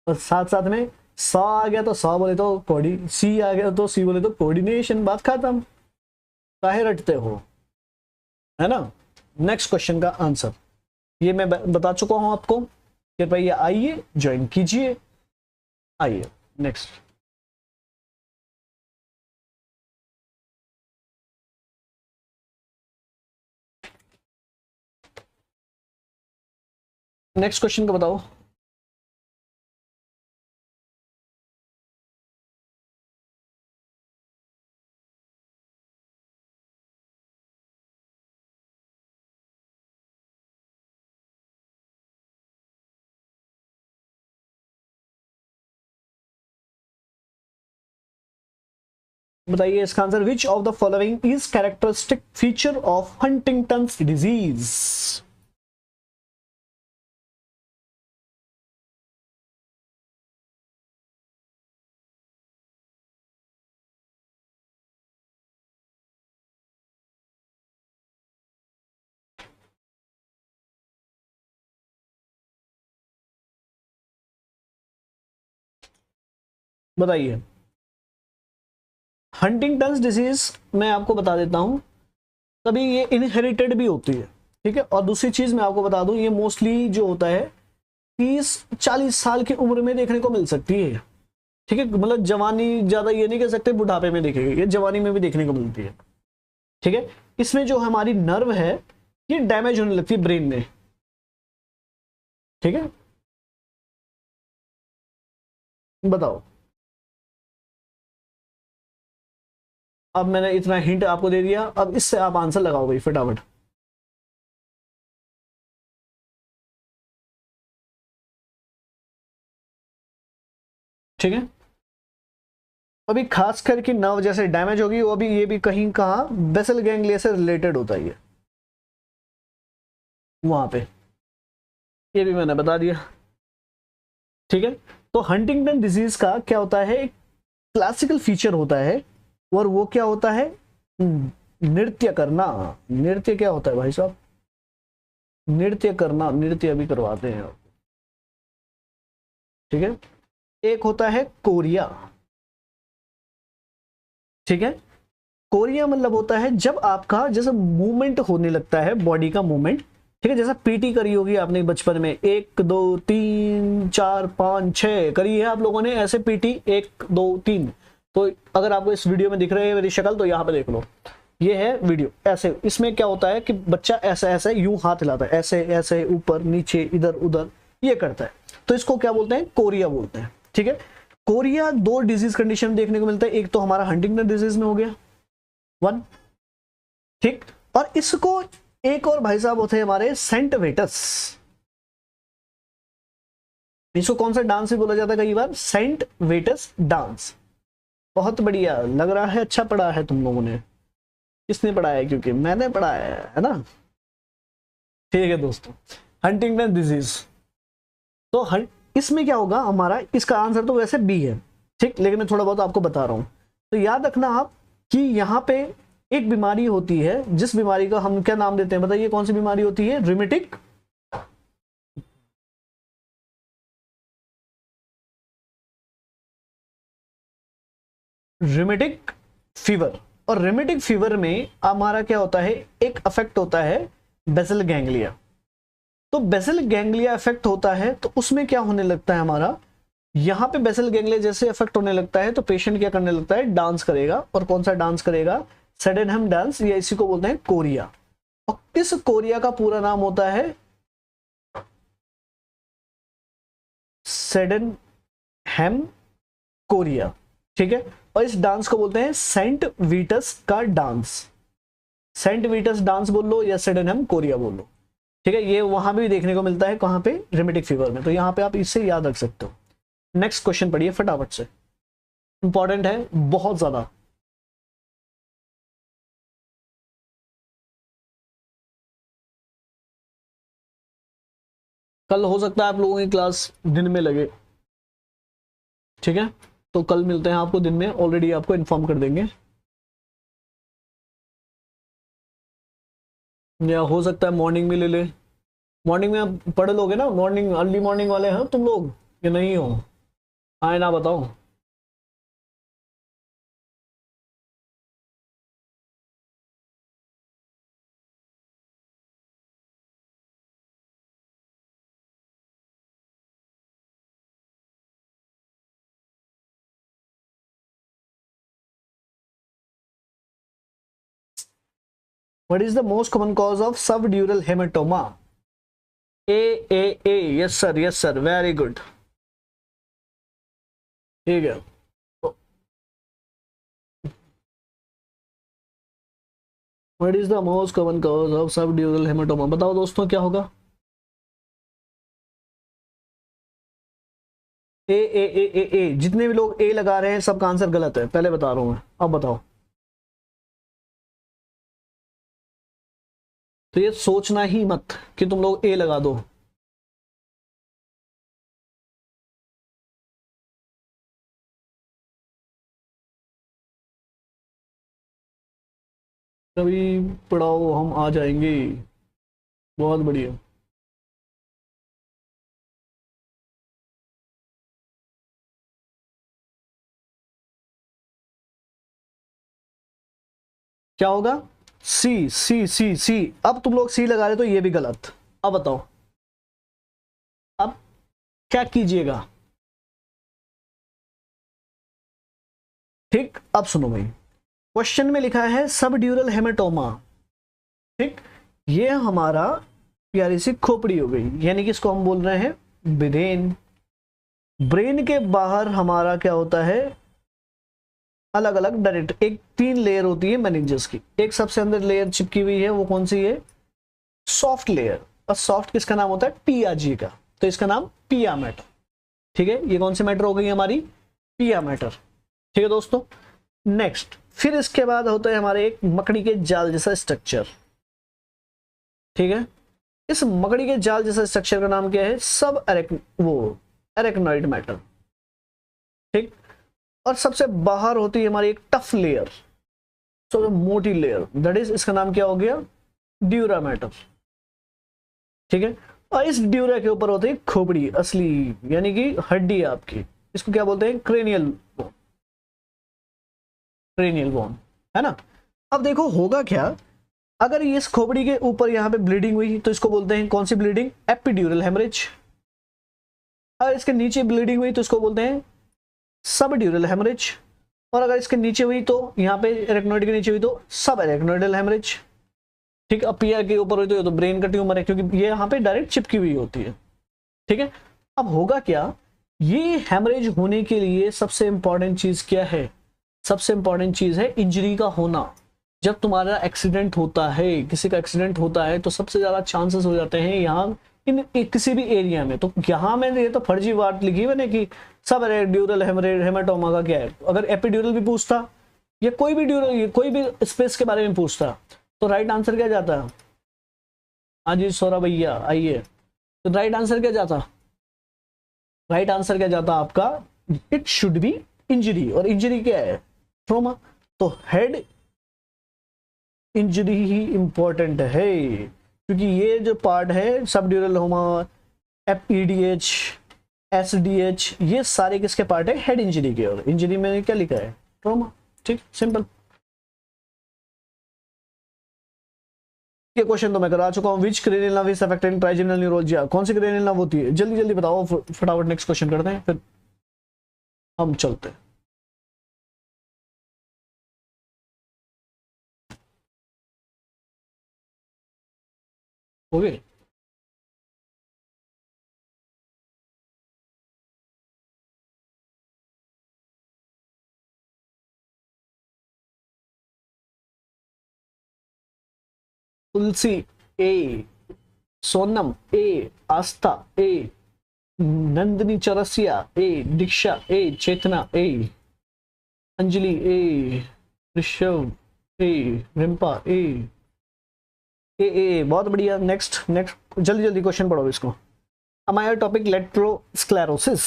और साथ साथ में सा आ गया तो सा बोले तो सी आ गया तो सी बोले तो कोऑर्डिनेशन। बात खत्म, काहे रटते हो, है ना। नेक्स्ट क्वेश्चन का आंसर ये मैं बता चुका हूं आपको। फिर भाई आइए ज्वाइन कीजिए, आइए नेक्स्ट। नेक्स्ट क्वेश्चन का बताओ। बताइए इसका answer. Which of the following is characteristic feature of Huntington's disease? बताइए। हंटिंगटन्स डिजीज मैं आपको बता देता हूं, तभी ये इनहेरिटेड भी होती है, ठीक है। और दूसरी चीज मैं आपको बता दूं, ये मोस्टली जो होता है 30-40 साल की उम्र में देखने को मिल सकती है, ठीक है, मतलब जवानी ज्यादा ये नहीं कह सकते बुढ़ापे में दिखेगी, ये जवानी में भी देखने को मिलती है। ठीक है, इसमें जो हमारी नर्व है ये डैमेज होने लगती है ब्रेन में। ठीक है, बताओ। अब मैंने इतना हिंट आपको दे दिया, अब इससे आप आंसर लगाओ भाई फटाफट। ठीक है, अभी खास करके नर्व जैसे डैमेज होगी वो भी, ये भी कहीं कहा बेसल गैंग्लिया से रिलेटेड होता है ये, वहां पे, ये भी मैंने बता दिया। ठीक है, तो हंटिंगटन डिजीज का क्या होता है, एक क्लासिकल फीचर होता है, और वो क्या होता है, नृत्य करना। नृत्य क्या होता है भाई साहब, नृत्य करना, नृत्य अभी करवाते हैं। ठीक है, एक होता है कोरिया। ठीक है, कोरिया मतलब होता है जब आपका जैसे मूवमेंट होने लगता है, बॉडी का मूवमेंट। ठीक है, जैसा पीटी करी होगी आपने बचपन में, 1 2 3 4 5 6 करी है आप लोगों ने, ऐसे पीटी 1 2 3। तो अगर आपको इस वीडियो में दिख रही है मेरी शक्ल, तो यहाँ पे देख लो, ये है वीडियो। ऐसे इसमें क्या होता है कि बच्चा ऐसे ऐसे यूं हाथ हिलाता है, ऐसे ऐसे ऊपर नीचे इधर उधर ये करता है, तो इसको क्या बोलते हैं, कोरिया बोलते हैं। ठीक है, कोरिया दो डिजीज कंडीशन देखने को मिलता है, एक तो हमारा हंटिंगटन डिजीज में हो गया वन, ठीक, और इसको एक और भाई साहब होते हैं हमारे सेंट वेटस। इसको कौन सा डांस भी बोला जाता है कई बार, सेंट वेटस डांस। बहुत बढ़िया लग रहा है, अच्छा पढ़ा है तुम लोगों ने। किसने पढ़ाया है, क्योंकि मैंने पढ़ाया है ना। ठीक है दोस्तों, हंटिंगटन डिजीज, तो इसमें क्या होगा हमारा, इसका आंसर तो वैसे बी है, ठीक, लेकिन मैं थोड़ा बहुत आपको बता रहा हूं। तो याद रखना आप कि यहाँ पे एक बीमारी होती है, जिस बीमारी का हम क्या नाम देते हैं, बताइए कौन सी बीमारी होती है, रिमेटिक रिमेटिक फीवर। और रिमेटिक फीवर में हमारा क्या होता है, एक अफेक्ट होता है बेसल गैंग्लिया। तो बेसल गैंग्लिया इफेक्ट होता है तो उसमें क्या होने लगता है हमारा, यहाँ पे बेसल गैंग्लिया जैसे इफेक्ट होने लगता है तो पेशेंट क्या करने लगता है, डांस करेगा। और कौन सा डांस करेगा, सेडेनहम डांस, या इसी को बोलते हैं कोरिया। और इस कोरिया का पूरा नाम होता है सेडेनहम कोरिया। ठीक है, और इस डांस को बोलते हैं सेंट वीटस का डांस। सेंट वीटस डांस बोल लो या सेडेनहम कोरिया बोल लो। ठीक है, ये वहां भी देखने को मिलता है, कहां पे, रिमेटिक फीवर में। तो यहां पे आप इससे याद रख सकते हो। नेक्स्ट क्वेश्चन पढ़िए फटाफट से, इंपॉर्टेंट है बहुत ज्यादा। कल हो सकता है आप लोगों की क्लास दिन में लगे, ठीक है, तो कल मिलते हैं आपको दिन में, ऑलरेडी आपको इन्फॉर्म कर देंगे, या हो सकता है मॉर्निंग में ले ले। मॉर्निंग में आप पढ़ लोगे ना, मॉर्निंग अर्ली मॉर्निंग वाले हैं तुम लोग कि नहीं हो, आए ना बताओ। What is the most common cause of subdural hematoma? A, yes sir, very good। ठीक है, What is the most common cause of subdural hematoma? बताओ दोस्तों क्या होगा। ए, जितने भी लोग ए लगा रहे हैं सबका आंसर गलत है, पहले बता रहा हूं मैं, अब बताओ। तो ये सोचना ही मत कि तुम लोग ए लगा दो। कभी पढ़ाओ, हम आ जाएंगे। बहुत बढ़िया। क्या होगा, सी सी सी सी। अब तुम लोग सी लगा रहे तो ये भी गलत। अब बताओ, अब क्या कीजिएगा। ठीक, अब सुनो भाई, क्वेश्चन में लिखा है सब ड्यूरल हेमेटोमा। ठीक, ये हमारा प्यारी सी खोपड़ी हो गई, यानी कि इसको हम बोल रहे हैं ब्रेन। ब्रेन के बाहर हमारा क्या होता है, अलग अलग डायरेक्ट एक 3 लेयर होती है मेनिंजेस की। एक सबसे अंदर लेयर चिपकी हुई है, वो कौन सी है, सॉफ्ट लेयर। और सॉफ्ट किसका नाम होता है, पियाजी का, तो इसका नाम पिया मैटर। ठीक है, ये कौन सी मैटर हो गई हमारी, पिया मैटर। ठीक है दोस्तों, नेक्स्ट फिर इसके बाद होता है हमारे एक मकड़ी के जाल जैसा स्ट्रक्चर। ठीक है, इस मकड़ी के जाल जैसा स्ट्रक्चर का नाम क्या है, सब एरेक्नॉइड मैटर। ठीक, और सबसे बाहर होती है हमारी एक टफ लेयर, सबसे मोटी लेयर, दैट इज, इसका नाम क्या हो गया, ड्यूरा मैटर। ठीक है, और इस ड्यूरा के ऊपर होती है खोपड़ी, असली यानी कि हड्डी आपकी, इसको क्या बोलते हैं, क्रेनियल बोन, है ना। अब देखो होगा क्या, अगर ये इस खोपड़ी के ऊपर यहाँ पे ब्लीडिंग हुई तो इसको बोलते हैं कौन सी ब्लीडिंग, एपिड्यूरल हेमरेज। अगर इसके नीचे ब्लीडिंग हुई तो इसको बोलते हैं सब ड्यूरल हेमरेज। और अगर इसके नीचे हुई तो यहाँ पे एरेक्नोइड के नीचे हुई तो सब एरेक्नोइडल हेमरेज। ठीक, अब पिया के ऊपर हुई तो ये तो ब्रेन का ट्यूमर है, क्योंकि ये यहाँ पे डायरेक्ट चिपकी हुई होती है। ठीक है, अब होगा क्या, ये हेमरेज होने के लिए सबसे इंपॉर्टेंट चीज क्या है, सबसे इंपॉर्टेंट चीज है इंजरी का होना। जब तुम्हारा एक्सीडेंट होता है, किसी का एक्सीडेंट होता है, तो सबसे ज्यादा चांसेस हो जाते हैं यहाँ इन किसी भी एरिया में। तो यहाँ मैंने ये तो फर्जी बात लिखी मैंने कि सब ड्यूरल हेमाटोमा का क्या है। अगर एपिड्यूरल भी पूछता या कोई भी ड्यूरल, कोई भी स्पेस के बारे में पूछता, तो राइट आंसर क्या जाता, हाँ जी सौरभ भैया आइए, तो राइट आंसर क्या जाता, राइट आंसर क्या जाता आपका, इट शुड बी इंजरी। और इंजरी क्या है, ट्रॉमा। तो हेड इंजरी ही इंपॉर्टेंट है, क्योंकि ये जो पार्ट है सबड्यूरल होमा, एपईडीएच, एसडीएच, ये सारे किसके पार्ट है, हेड इंजरी के। और इंजरी में क्या लिखा है, ट्रॉमा। ठीक, सिंपल। ये क्वेश्चन तो मैं करा चुका हूं, which cranial nerve is affected trigeminal neuralgia, कौन सी क्रेनियल नर्व होती है, जल्दी जल्दी बताओ, फटाफट नेक्स्ट क्वेश्चन करते हैं फिर हम चलते हैं। हो गए, तुलसी ए, सोनम ए, आस्था ए, नंदिनी चौरसिया ए, दीक्षा ए, चेतना ए, अंजलि ए, ऋषभ ए, रिम्पा ए, बहुत बढ़िया। नेक्स्ट नेक्स्ट जल्दी जल्दी क्वेश्चन पढ़ो इसको। हमारा टॉपिक लेप्टोस्क्लेरोसिस।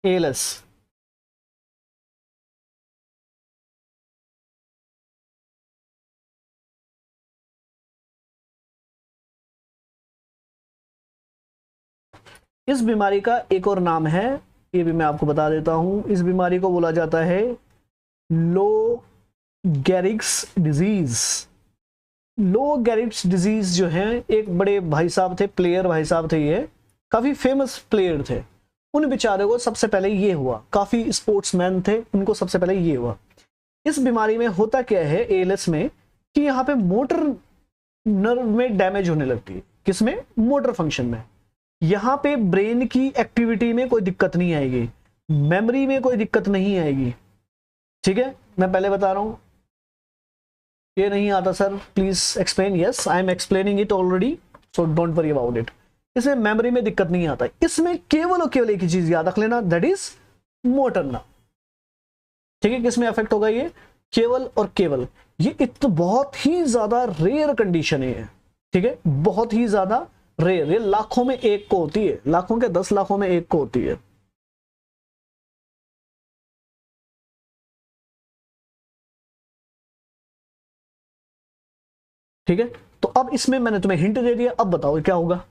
एएलएस, इस बीमारी का एक और नाम है, ये भी मैं आपको बता देता हूं, इस बीमारी को बोला जाता है लो गैरिक्स डिजीज। लो गैरिक्स डिजीज जो है, एक बड़े भाई साहब थे, प्लेयर भाई साहब थे, ये काफी फेमस प्लेयर थे। उन बेचारों को सबसे पहले ये हुआ, काफी स्पोर्ट्समैन थे, उनको सबसे पहले ये हुआ। इस बीमारी में होता क्या है एएलएस में, कि यहाँ पे मोटर नर्व में डैमेज होने लगती है, किसमें, मोटर फंक्शन में। यहाँ पे ब्रेन की एक्टिविटी में कोई दिक्कत नहीं आएगी, मेमोरी में कोई दिक्कत नहीं आएगी। ठीक है, मैं पहले बता रहा हूं, ये नहीं आता sir please explain, yes I am explaining it already, so don't worry about it. इसमें मेमोरी में दिक्कत नहीं आता, इसमें केवल और केवल एक ही चीज याद रख लेना, दैट इज मोटर नर्व। ठीक है, किसमें अफेक्ट होगा ये, केवल और केवल, ये तो बहुत ही ज्यादा रेयर कंडीशन है। ठीक है, बहुत ही ज्यादा रेयर, ये लाखों में एक को होती है, लाखों के 10 लाखों में एक को होती है। ठीक है, तो अब इसमें मैंने तुम्हें हिंट दे दिया, अब बताओ क्या होगा।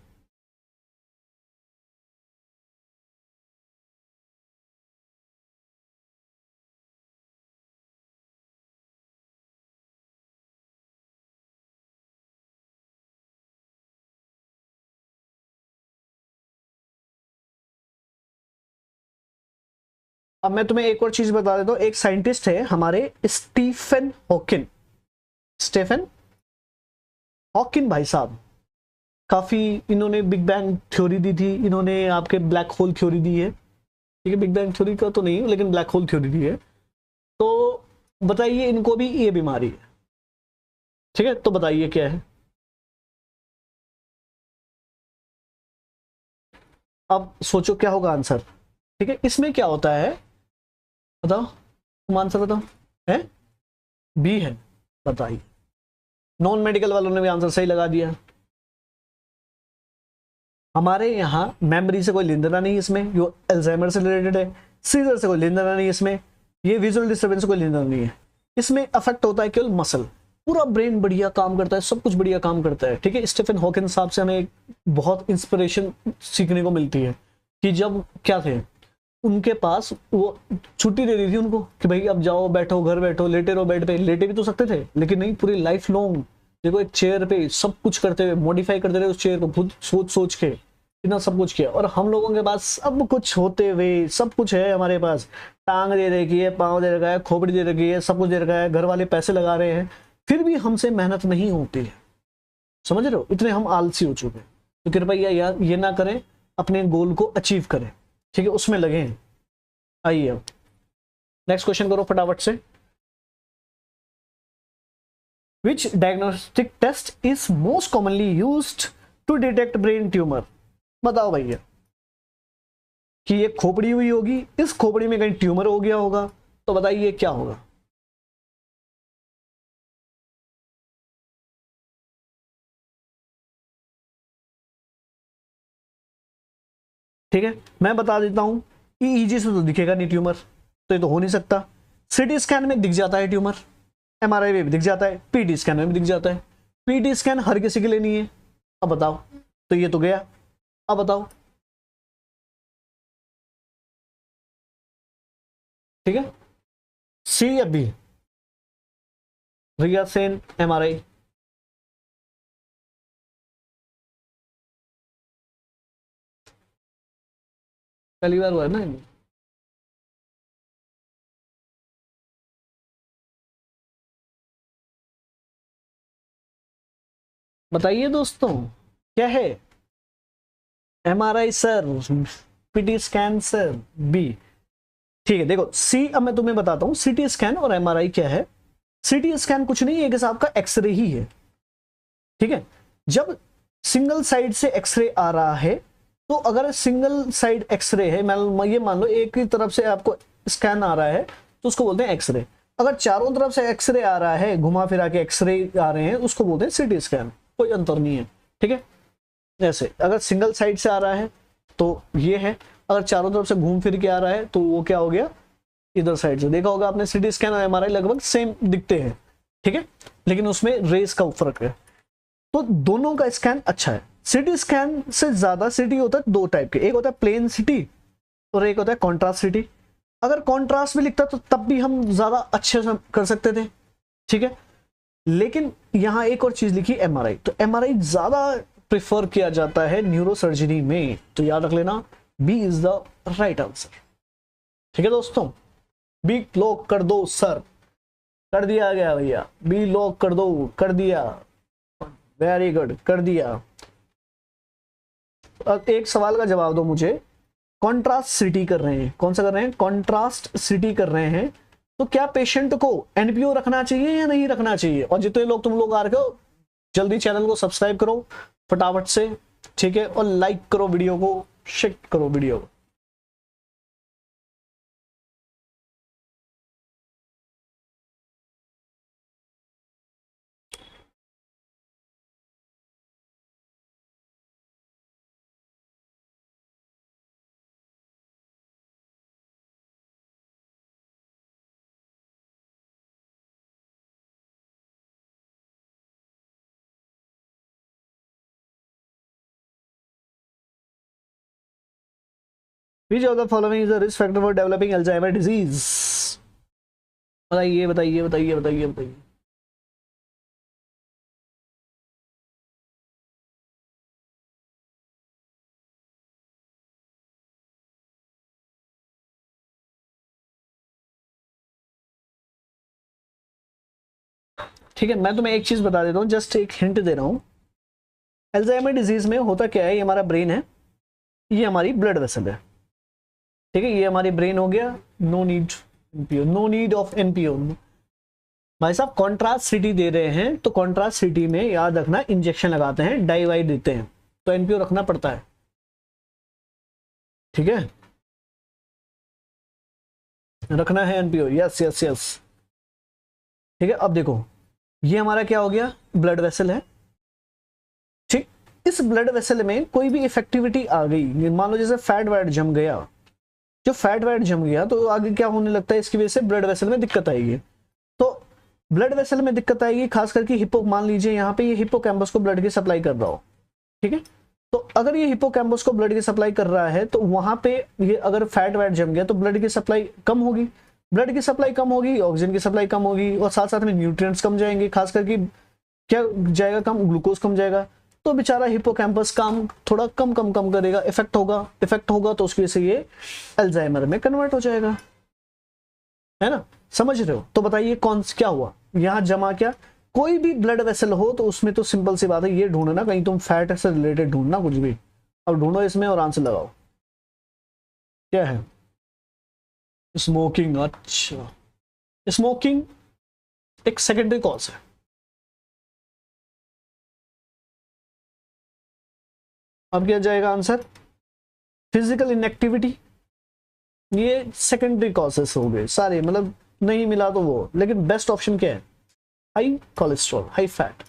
अब मैं तुम्हें एक और चीज बता देता हूँ, एक साइंटिस्ट है हमारे स्टीफन हॉकिन, स्टीफन हॉकिन भाई साहब, काफी इन्होंने बिग बैंग थ्योरी दी थी, इन्होंने आपके ब्लैक होल थ्योरी दी है, ठीक है, बिग बैंग थ्योरी का तो नहीं लेकिन ब्लैक होल थ्योरी दी है। तो बताइए इनको भी ये बीमारी है, ठीक है, तो बताइए क्या है। अब सोचो क्या होगा आंसर, ठीक है, इसमें क्या होता है, बताओ तुम आंसर बताओ। है, बी है, बताइए। नॉन मेडिकल वालों ने भी आंसर सही लगा दिया। हमारे यहाँ मेमोरी से कोई लेना देना नहीं इसमें, जो अल्जाइमर से रिलेटेड है, सीजर से कोई लेना देना नहीं इसमें, ये विजुअल डिस्टर्बेंस से कोई लेना देना नहीं है। इसमें अफेक्ट होता है केवल मसल, पूरा ब्रेन बढ़िया काम करता है, सब कुछ बढ़िया काम करता है, ठीक है। स्टीफन हॉकिंग साहब से हमें एक बहुत इंस्पिरेशन सीखने को मिलती है कि जब क्या थे उनके पास, वो छुट्टी दे दी थी उनको कि भाई अब जाओ बैठो, घर बैठो, लेटे रहो बेड पे, लेटे भी तो सकते थे लेकिन नहीं, पूरी लाइफ लॉन्ग देखो एक चेयर पे सब कुछ करते हुए, मॉडिफाई करते रहे उस चेयर को, खुद सोच सोच के इतना सब कुछ किया। और हम लोगों के पास सब कुछ होते हुए, सब कुछ है हमारे पास, टांग दे रखी है, पाँव दे रखा है, खोपड़ी दे रखी है, सब कुछ दे रखा है, घर वाले पैसे लगा रहे हैं, फिर भी हमसे मेहनत नहीं होती है। समझ रहे हो, इतने हम आलसी हो चुके हैं। तो कृपया यार ये ना करें, अपने गोल को अचीव करें, ठीक है, उसमें लगे। आइए अब नेक्स्ट क्वेश्चन करो फटाफट से। Which diagnostic test is most commonly used to detect brain tumour? बताओ भैया, कि ये खोपड़ी हुई होगी, इस खोपड़ी में कहीं ट्यूमर हो गया होगा, तो बताइए क्या होगा। ठीक है, मैं बता देता हूं, ईईजी से तो दिखेगा नहीं ट्यूमर, तो ये तो हो नहीं सकता। सीटी स्कैन में दिख जाता है ट्यूमर, एमआरआई में भी दिख जाता है, पीटी स्कैन में भी दिख जाता है। पीटी स्कैन हर किसी के लिए नहीं है। अब बताओ, तो ये तो गया। अब बताओ, ठीक है, सी या बी, रियासेन एमआरआई। पहली बार हुआ है ना। बताइए दोस्तों, क्या है? MRI sir, PT scan sir, B. ठीक है, देखो सी, अब मैं तुम्हें बताता हूं सीटी स्कैन और एमआरआई क्या है। सीटी स्कैन कुछ नहीं है, एक हिसाब का एक्सरे ही है, ठीक है। जब सिंगल साइड से एक्सरे आ रहा है, तो अगर सिंगल साइड एक्सरे है, मैं ये मान लो एक ही तरफ से आपको स्कैन आ रहा है, तो उसको बोलते हैं एक्सरे। अगर चारों तरफ से एक्सरे आ रहा है, घुमा फिरा के एक्सरे आ रहे हैं, उसको बोलते हैं सीटी स्कैन, कोई अंतर नहीं है, ठीक है। ऐसे अगर सिंगल साइड से आ रहा है तो ये है, अगर चारों तरफ से घूम फिर के आ रहा है तो वो क्या हो गया, इधर साइड से। देखा होगा आपने सीटी स्कैन और एमआरआई लगभग सेम दिखते हैं, ठीक है, लेकिन उसमें रेस का फर्क है। तो दोनों का स्कैन अच्छा है। सिटी स्कैन से ज्यादा सिटी होता है दो टाइप के, एक होता है प्लेन सिटी और एक होता है कॉन्ट्रास्ट सिटी। अगर कॉन्ट्रास्ट में लिखता तो तब भी हम ज्यादा अच्छे से कर सकते थे, ठीक है। लेकिन यहां एक और चीज लिखी एमआरआई, तो एमआरआई ज्यादा प्रिफर किया जाता है न्यूरोसर्जरी में, तो याद रख लेना, B is the right answer, ठीक है दोस्तों। बी लॉक कर दो सर, कर दिया गया भैया, बी लॉक कर दो, कर दिया, वेरी गुड, कर दिया। अब एक सवाल का जवाब दो मुझे, कॉन्ट्रास्ट सिटी कर रहे हैं, कौन सा कर रहे हैं, कॉन्ट्रास्ट सिटी कर रहे हैं, तो क्या पेशेंट को एनपीओ रखना चाहिए या नहीं रखना चाहिए? और जितने लोग तुम लोग आ रहे हो, जल्दी चैनल को सब्सक्राइब करो फटाफट से, ठीक है, और लाइक करो वीडियो को, शेयर करो वीडियो को। Which of the following is a risk factor for developing Alzheimer disease? बताइए बताइए बताइए बताइए बताइए। ठीक है, मैं तुम्हें एक चीज बता देता हूँ, जस्ट एक हिंट दे रहा हूँ। अल्जाइमर डिजीज में होता क्या है, ये हमारा ब्रेन है, ये हमारी ब्लड वेसल है, ठीक है, ये हमारी ब्रेन हो गया। No need NPO, no need of NPO. भाई साहब कॉन्ट्रास्ट सिटी दे रहे हैं तो कॉन्ट्रास्ट सिटी में याद रखना इंजेक्शन लगाते हैं, डाई वाई देते हैं, तो एनपीओ रखना पड़ता है, ठीक है, रखना है एनपीओ, यस यस यस। ठीक है, अब देखो ये हमारा क्या हो गया, ब्लड वेसल है, ठीक। इस ब्लड वेसल में कोई भी इफेक्टिविटी आ गई, मान लो जैसे फैट वैट जम गया, जो फैट वैट जम गया तो आगे क्या होने लगता है, इसकी वजह से ब्लड वेसल में दिक्कत आएगी। तो ब्लड वेसल में दिक्कत आएगी, खास करके हिप्पो, मान लीजिए यहाँ पे ये हिप्पोकैम्पस को ब्लड की सप्लाई कर रहा हो, ठीक है, तो अगर ये हिप्पोकैम्पस को ब्लड की सप्लाई कर रहा है तो वहां पे ये अगर फैट वैट जम गया तो ब्लड की सप्लाई कम होगी, ब्लड की सप्लाई कम होगी, ऑक्सीजन की सप्लाई कम होगी, और साथ साथ में न्यूट्रिएंट्स कम जाएंगे, खास करके क्या जाएगा कम, ग्लूकोज कम जाएगा, तो बेचारा हिप्पोकैम्पस काम थोड़ा कम कम कम करेगा, इफेक्ट होगा तो उसकी वजह से ये अल्जाइमर में कन्वर्ट हो जाएगा, है ना, समझ रहे हो। तो बताइए कौन क्या हुआ यहाँ जमा, क्या कोई भी ब्लड वेसल हो तो उसमें तो सिंपल सी बात है, ये ढूंढना कहीं तुम फैट से रिलेटेड ढूंढना कुछ भी, अब ढूंढो इसमें और आंसर लगाओ, क्या है, स्मोकिंग। अच्छा, स्मोकिंग एक सेकेंडरी कॉज है, अब क्या जाएगा आंसर, फिजिकल इनएक्टिविटी, ये सेकेंडरी कॉजेस हो गए सारे, मतलब नहीं मिला तो वो, लेकिन बेस्ट ऑप्शन क्या है, हाई कोलेस्ट्रॉल, हाई फैट,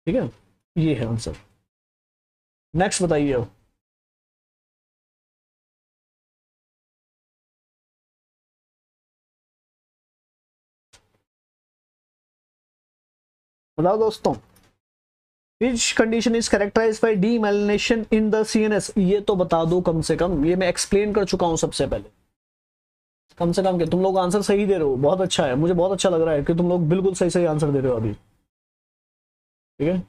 ठीक है, ये है आंसर। नेक्स्ट बताइए, बताओ दोस्तों, which condition is characterize by demyelination in the CNS, ये तो बता दो कम से कम, ये मैं एक्सप्लेन कर चुका हूं सबसे पहले, कम से कम के तुम लोग आंसर सही दे रहे हो, बहुत अच्छा है, मुझे बहुत अच्छा लग रहा है कि तुम लोग बिल्कुल सही सही आंसर दे रहे हो अभी, ठीक है।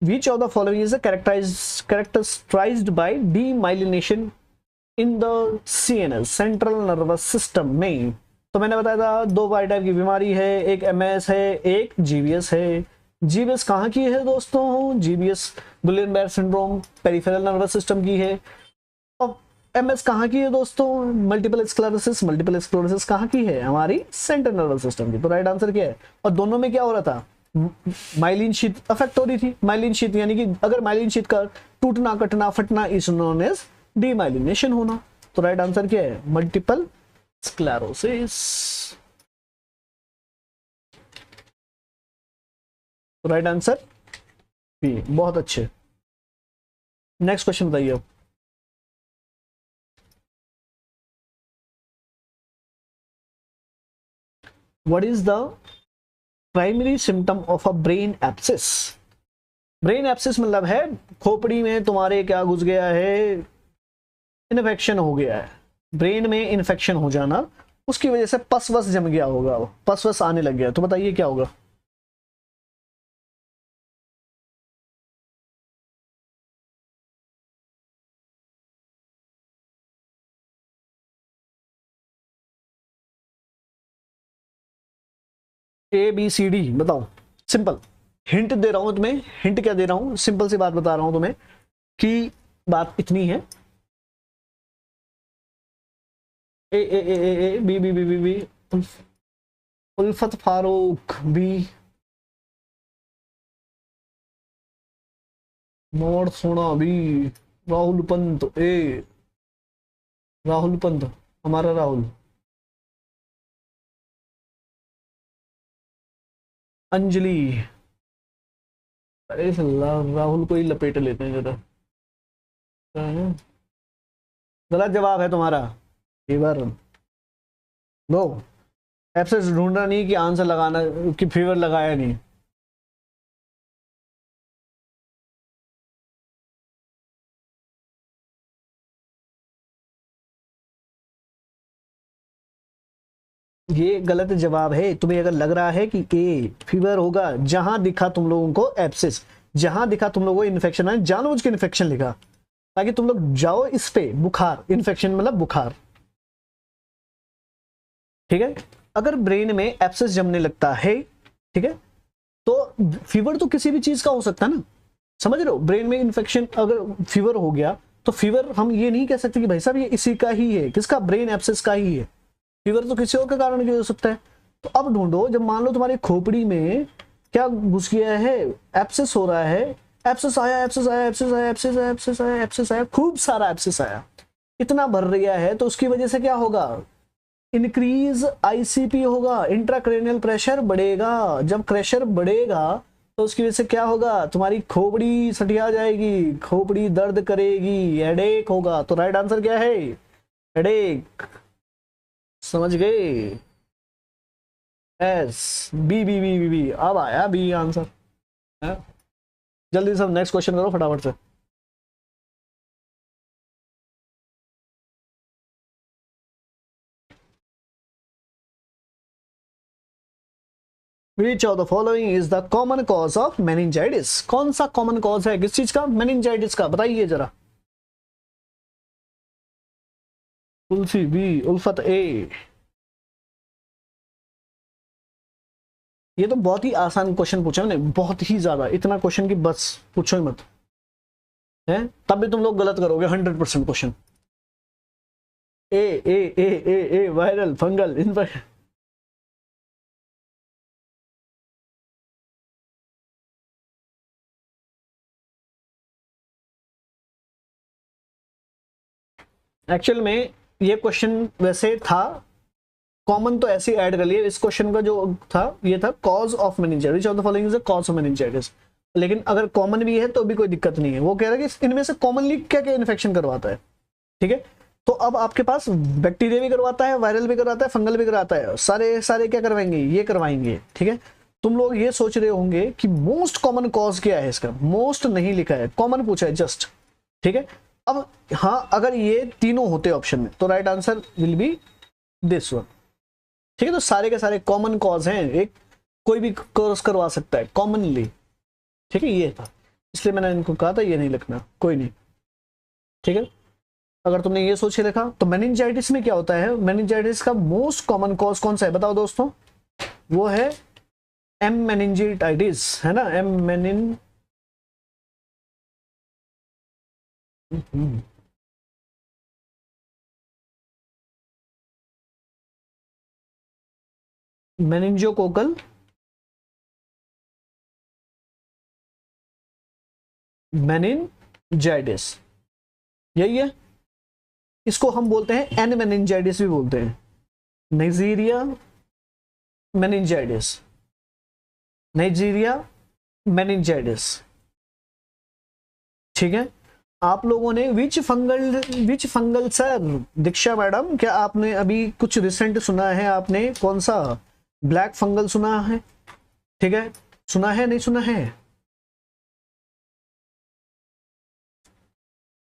Which of the following is characterized by demyelination in the CNS, central nervous system में। तो मैंने बताया था दो टाइप की बीमारी है, एक एमएस है, एक जीबीएस है। जीबीएस कहाँ की है दोस्तों, GBS Guillain Barre syndrome peripheral nervous system की है। और एमएस कहाँ की है दोस्तों, मल्टीपल स्क्लेरोसिस, मल्टीपल स्क्लेरोसिस कहाँ की है, हमारी सेंट्रल नर्वस सिस्टम की। तो राइट आंसर क्या है, और दोनों में क्या हो रहा था, माइलिन शीट अफेक्ट हो रही थी, माइलिन शीट यानी कि अगर माइलिन शीट का टूटना कटना फटना इज नोन एज डीमाइलिनेशन होना। तो राइट आंसर क्या है, मल्टीपल स्क्लेरोसिस। तो राइट आंसर बी, बहुत अच्छे। नेक्स्ट क्वेश्चन बताइए, what is the primary symptom of a brain abscess. Brain abscess मतलब है खोपड़ी में तुम्हारे क्या घुस गया है, इन्फेक्शन हो गया है, ब्रेन में इन्फेक्शन हो जाना, उसकी वजह से पस वस जम गया होगा, पस वस आने लग गया, तो बताइए क्या होगा। ए बी सी डी बताओ, सिंपल हिंट दे रहा हूं तुम्हें, हिंट क्या दे रहा हूं, सिंपल सी बात बता रहा हूं तुम्हें कि बात इतनी है, A A A A, A B B B B B, Ulfat Farooq B, not Sona B, Rahul Pant A, Rahul Pant हमारा राहुल, अंजलि, अरे राहुल को ही लपेट लेते हैं जरा, गलत जवाब है तुम्हारा, फीवर। नो, एब्सेस ढूंढना नहीं कि आंसर लगाना कि फीवर लगाया नहीं, ये गलत जवाब है। तुम्हें अगर लग रहा है कि ए फीवर होगा, जहां दिखा तुम लोगों को एब्सेस, जहां दिखा तुम लोगों को इन्फेक्शन है, जानबूझ के इन्फेक्शन लिखा ताकि तुम लोग जाओ इस पे, बुखार, इन्फेक्शन मतलब बुखार, ठीक है, अगर ब्रेन में एब्सेस जमने लगता है, ठीक है, तो फीवर तो किसी भी चीज का हो सकता है ना, समझ रहे हो। ब्रेन में इन्फेक्शन अगर फीवर हो गया तो फीवर हम ये नहीं कह सकते कि भाई साहब ये इसी का ही है, किसका, ब्रेन एब्सेस का ही है। फीवर तो किसी और के कारण भी हो सकता है। तो अब ढूंढो, जब मान लो तुम्हारी खोपड़ी में क्या घुस गया है, एब्सेस हो रहा है, एब्सेस आया, एब्सेस आया, एब्सेस आया, एब्सेस आया, एब्सेस आया, एब्सेस आया, खूब सारा एब्सेस आया, इतना भर गया है, तो उसकी वजह से क्या होगा, इंक्रीज आईसीपी होगा, इंट्राक्रेनियल प्रेशर बढ़ेगा। जब प्रेशर बढ़ेगा तो उसकी वजह से क्या होगा, तुम्हारी खोपड़ी सटिया जाएगी, खोपड़ी दर्द करेगी, हेडेक होगा। तो राइट आंसर क्या है, हेडेक। समझ गए, yes, B B B B B, अब आया बी आंसर है? जल्दी सब नेक्स्ट क्वेश्चन करो फटाफट से। Which of the following is the common cause of meningitis? कौन सा कॉमन कॉज है किस चीज का, meningitis का, बताइए जरा। तुलसी बी, उल्फत ए। ये तो बहुत ही आसान क्वेश्चन पूछा मैंने, बहुत ही ज्यादा, इतना क्वेश्चन की बस पूछो ही मत है, तब भी तुम लोग गलत करोगे 100% question. A A A A A viral fungal infection. Actual में ये क्वेश्चन वैसे था कॉमन, तो ऐसे ऐड कर लिए। इस क्वेश्चन का जो था ये था cause of meningitis, which of the following is the cause of meningitis. लेकिन अगर कॉमन भी है तो भी कोई दिक्कत नहीं है। वो कह रहा है कि इनमें से कॉमनली क्या क्या इन्फेक्शन करवाता है, ठीक है। तो अब आपके पास बैक्टीरिया भी करवाता है, वायरल भी करवाता है, फंगल भी करवाता है, सारे सारे क्या करवाएंगे, ये करवाएंगे, ठीक है। तुम लोग ये सोच रहे होंगे कि मोस्ट कॉमन कॉज क्या है इसका, मोस्ट नहीं लिखा है, कॉमन पूछा है जस्ट, ठीक है। अब हाँ, अगर ये तीनों होते ऑप्शन में तो right answer will be this one, ठीक है। तो सारे के सारे कॉमन कॉज हैं, एक कोई भी कोर्स करवा सकता है कॉमनली, ठीक है। ये था, इसलिए मैंने इनको कहा था ये नहीं लिखना, कोई नहीं, ठीक है। अगर तुमने ये सोच के लिखा तो मेनिंजाइटिस में क्या होता है, मेनिंजाइटिस का मोस्ट कॉमन कॉज कौन सा है बताओ दोस्तों, वो है एम मेनिंजाइटिस, है ना, एम मेनिन मेनिंजोकोकल मेनिंजाइटिस, यही है। इसको हम बोलते हैं एन मेनिंजाइटिस भी बोलते हैं, नाइजीरिया मेनिंजाइटिस, नाइजीरिया मेनिंजाइटिस, ठीक है। आप लोगों ने विच फंगल सर, दीक्षा मैडम, क्या आपने अभी कुछ रिसेंट सुना है, आपने कौन सा ब्लैक फंगल सुना है, ठीक है, सुना है नहीं सुना है,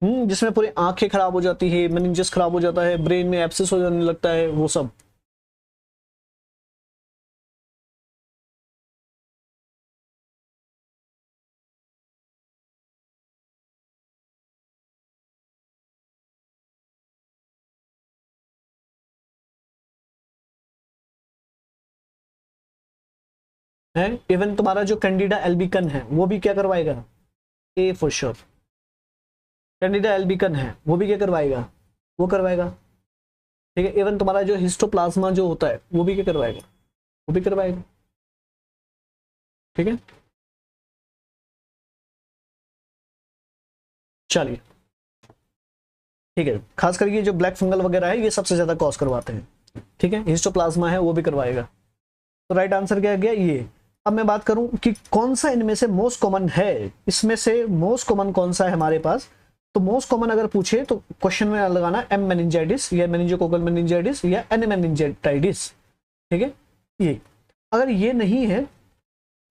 जिसमें पूरी आंखें खराब हो जाती है, मेनिंजस खराब हो जाता है, ब्रेन में एब्सेस हो जाने लगता है, वो सब। है, इवन तुम्हारा जो कैंडिडा एल्बिकन है वो भी क्या करवाएगा, A for sure, Candida albicans है वो भी क्या करवाएगा, वो करवाएगा, ठीक है। इवन तुम्हारा जो हिस्टोप्लाज्मा जो होता है वो भी क्या करवाएगा, वो भी करवाएगा, ठीक है। चलिए, ठीक है, खास करके ये जो ब्लैक फंगल वगैरह है ये सबसे ज्यादा कॉज करवाते हैं, ठीक है। हिस्टोप्लाज्मा है वो भी करवाएगा, तो राइट आंसर क्या गया ये। अब मैं बात करूं कि कौन सा इनमें से मोस्ट कॉमन है, इसमें से मोस्ट कॉमन कौन सा है हमारे पास, तो मोस्ट कॉमन अगर पूछे तो क्वेश्चन में लगाना एम मेनिंजाइटिस या मेनिंजोकोकल मेनिंजाइटिस या एन मेनिंजाइटिस, ठीक है। ये अगर ये नहीं है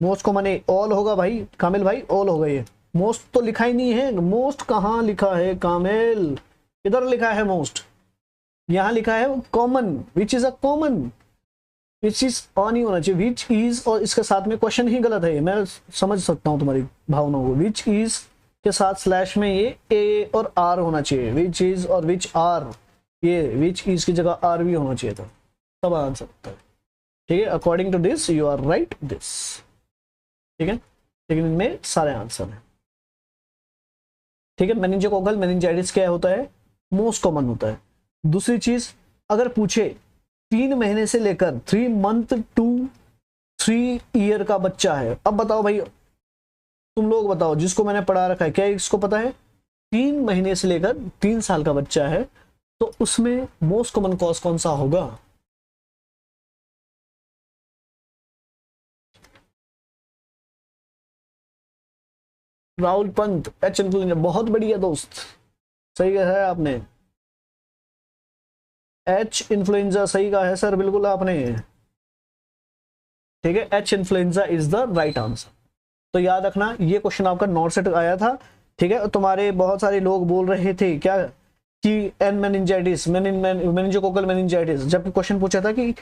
मोस्ट कॉमन, है ऑल होगा भाई, कामिल भाई ऑल होगा। ये मोस्ट तो लिखा ही नहीं है, मोस्ट कहाँ लिखा है कामिल, इधर लिखा है मोस्ट, यहाँ लिखा है common, which is a common, which is on ही होना चाहिए, विच इज, और इसके साथ में क्वेश्चन ही गलत है, मैं समझ सकता हूँ तुम्हारी भावनाओं को। विच इज के साथ स्लैश में ये ए और आर होना चाहिए, विच इज और विच आर, ये विच इज की जगह आर भी होना चाहिए था, सब आंसर होता है, ठीक है। According to this you are right this, ठीक है, लेकिन इनमें सारे आंसर हैं, ठीक है। मेनिंजोकोकल मेनिंजाइटिस क्या होता है, मोस्ट कॉमन होता है। दूसरी चीज, अगर पूछे 3 महीने से लेकर 3 मंथ टू 3 ईयर का बच्चा है, अब बताओ भाई, तुम लोग बताओ जिसको मैंने पढ़ा रखा है, क्या इसको पता है 3 महीने से लेकर 3 साल का बच्चा है, तो उसमें मोस्ट कॉमन कॉज कौन सा होगा? राहुल पंत, एच इन्फ्लुएंजा, बहुत बढ़िया दोस्त, सही कहा है आपने, एच इन्फ्लुएंजा सही कहा है सर, बिल्कुल आपने, ठीक है। H influenza is the right answer. तो याद रखना ये क्वेश्चन आपका नॉर्थ से आया था, ठीक है। तुम्हारे बहुत सारे लोग बोल रहे थे क्या कि एन मेनिंजाइटिस, मेनिंजोकोकल मेनिंजाइटिस, जब क्वेश्चन पूछा था कि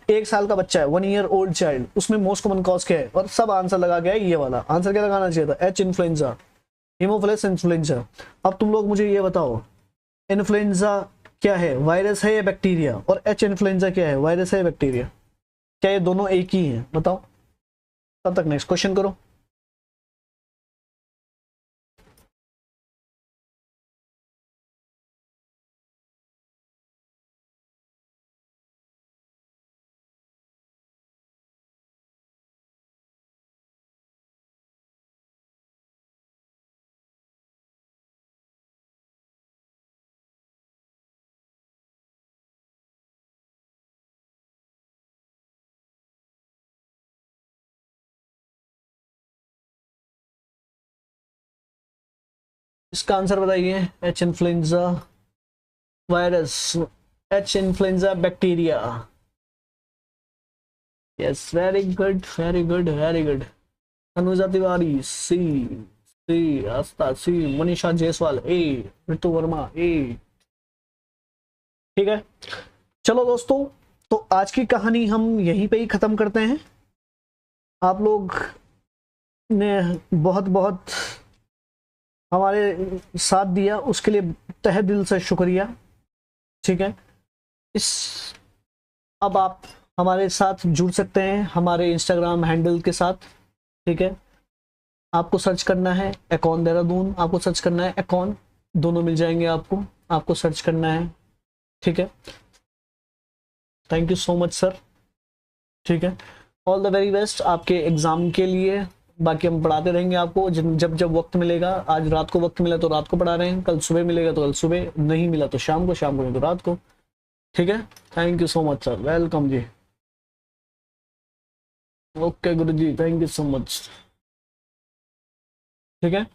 1 साल का बच्चा है, 1 ईयर ओल्ड चाइल्ड, उसमें मोस्ट कॉमन कॉज क्या है, और सब आंसर लगा गया ये वाला आंसर, क्या लगाना चाहिए था, एच इन्फ्लुएंजा, हीमोफिलस इन्फ्लुएंजा। अब तुम लोग मुझे ये बताओ, इन्फ्लुएंजा क्या है, वायरस है या बैक्टीरिया, और एच इन्फ्लुएंजा क्या है, वायरस है या बैक्टीरिया, क्या ये दोनों एक ही हैं, बताओ। तब तक नेक्स्ट क्वेश्चन करो। इसका आंसर बताइए, H influenza virus, H influenza bacteria, yes, very good very good very good. Anuja Tiwari C, C Astha C, Manisha Jaiswal A, Ritu Verma A, ठीक है। चलो दोस्तों, तो आज की कहानी हम यहीं पे ही खत्म करते हैं। आप लोग ने बहुत बहुत हमारे साथ दिया, उसके लिए तहे दिल से शुक्रिया, ठीक है। इस अब आप हमारे साथ जुड़ सकते हैं हमारे इंस्टाग्राम हैंडल के साथ, ठीक है। आपको सर्च करना है एकॉन देहरादून, आपको सर्च करना है एकॉन, दोनों मिल जाएंगे आपको, आपको सर्च करना है, ठीक है। Thank you so much sir, ठीक है। ऑल द वेरी बेस्ट आपके एग्जाम के लिए। बाकी हम पढ़ाते रहेंगे आपको, जब जब वक्त मिलेगा। आज रात को वक्त मिला तो रात को पढ़ा रहे हैं, कल सुबह मिलेगा तो कल सुबह, नहीं मिला तो शाम को, शाम को नहीं तो रात को, ठीक है। Thank you so much sir, welcome जी। ओके गुरु जी, थैंक यू सो मच, ठीक है।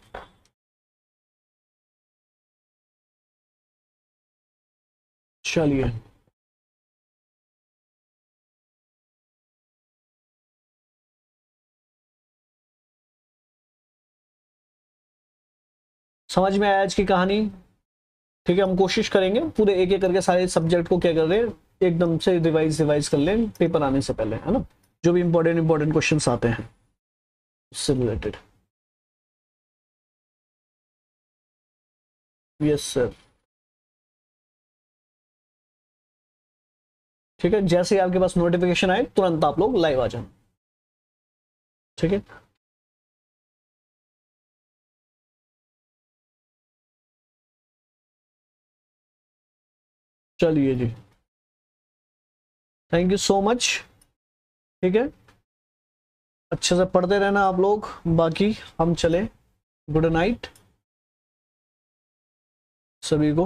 चलिए, समझ में आया आज की कहानी, ठीक है। हम कोशिश करेंगे पूरे एक एक करके सारे सब्जेक्ट को क्या कर रहे हैं, एकदम से रिवाइज रिवाइज कर लें पेपर आने से पहले, है ना, जो भी इंपॉर्टेंट इंपॉर्टेंट क्वेश्चंस आते हैं उससे रिलेटेड। यस सर, ठीक है। जैसे ही आपके पास नोटिफिकेशन आए तुरंत आप लोग लाइव आ जाना, ठीक है। चलिए जी, थैंक यू सो मच, ठीक है। अच्छे से पढ़ते रहना आप लोग, बाकी हम चले, गुड नाइट सभी को।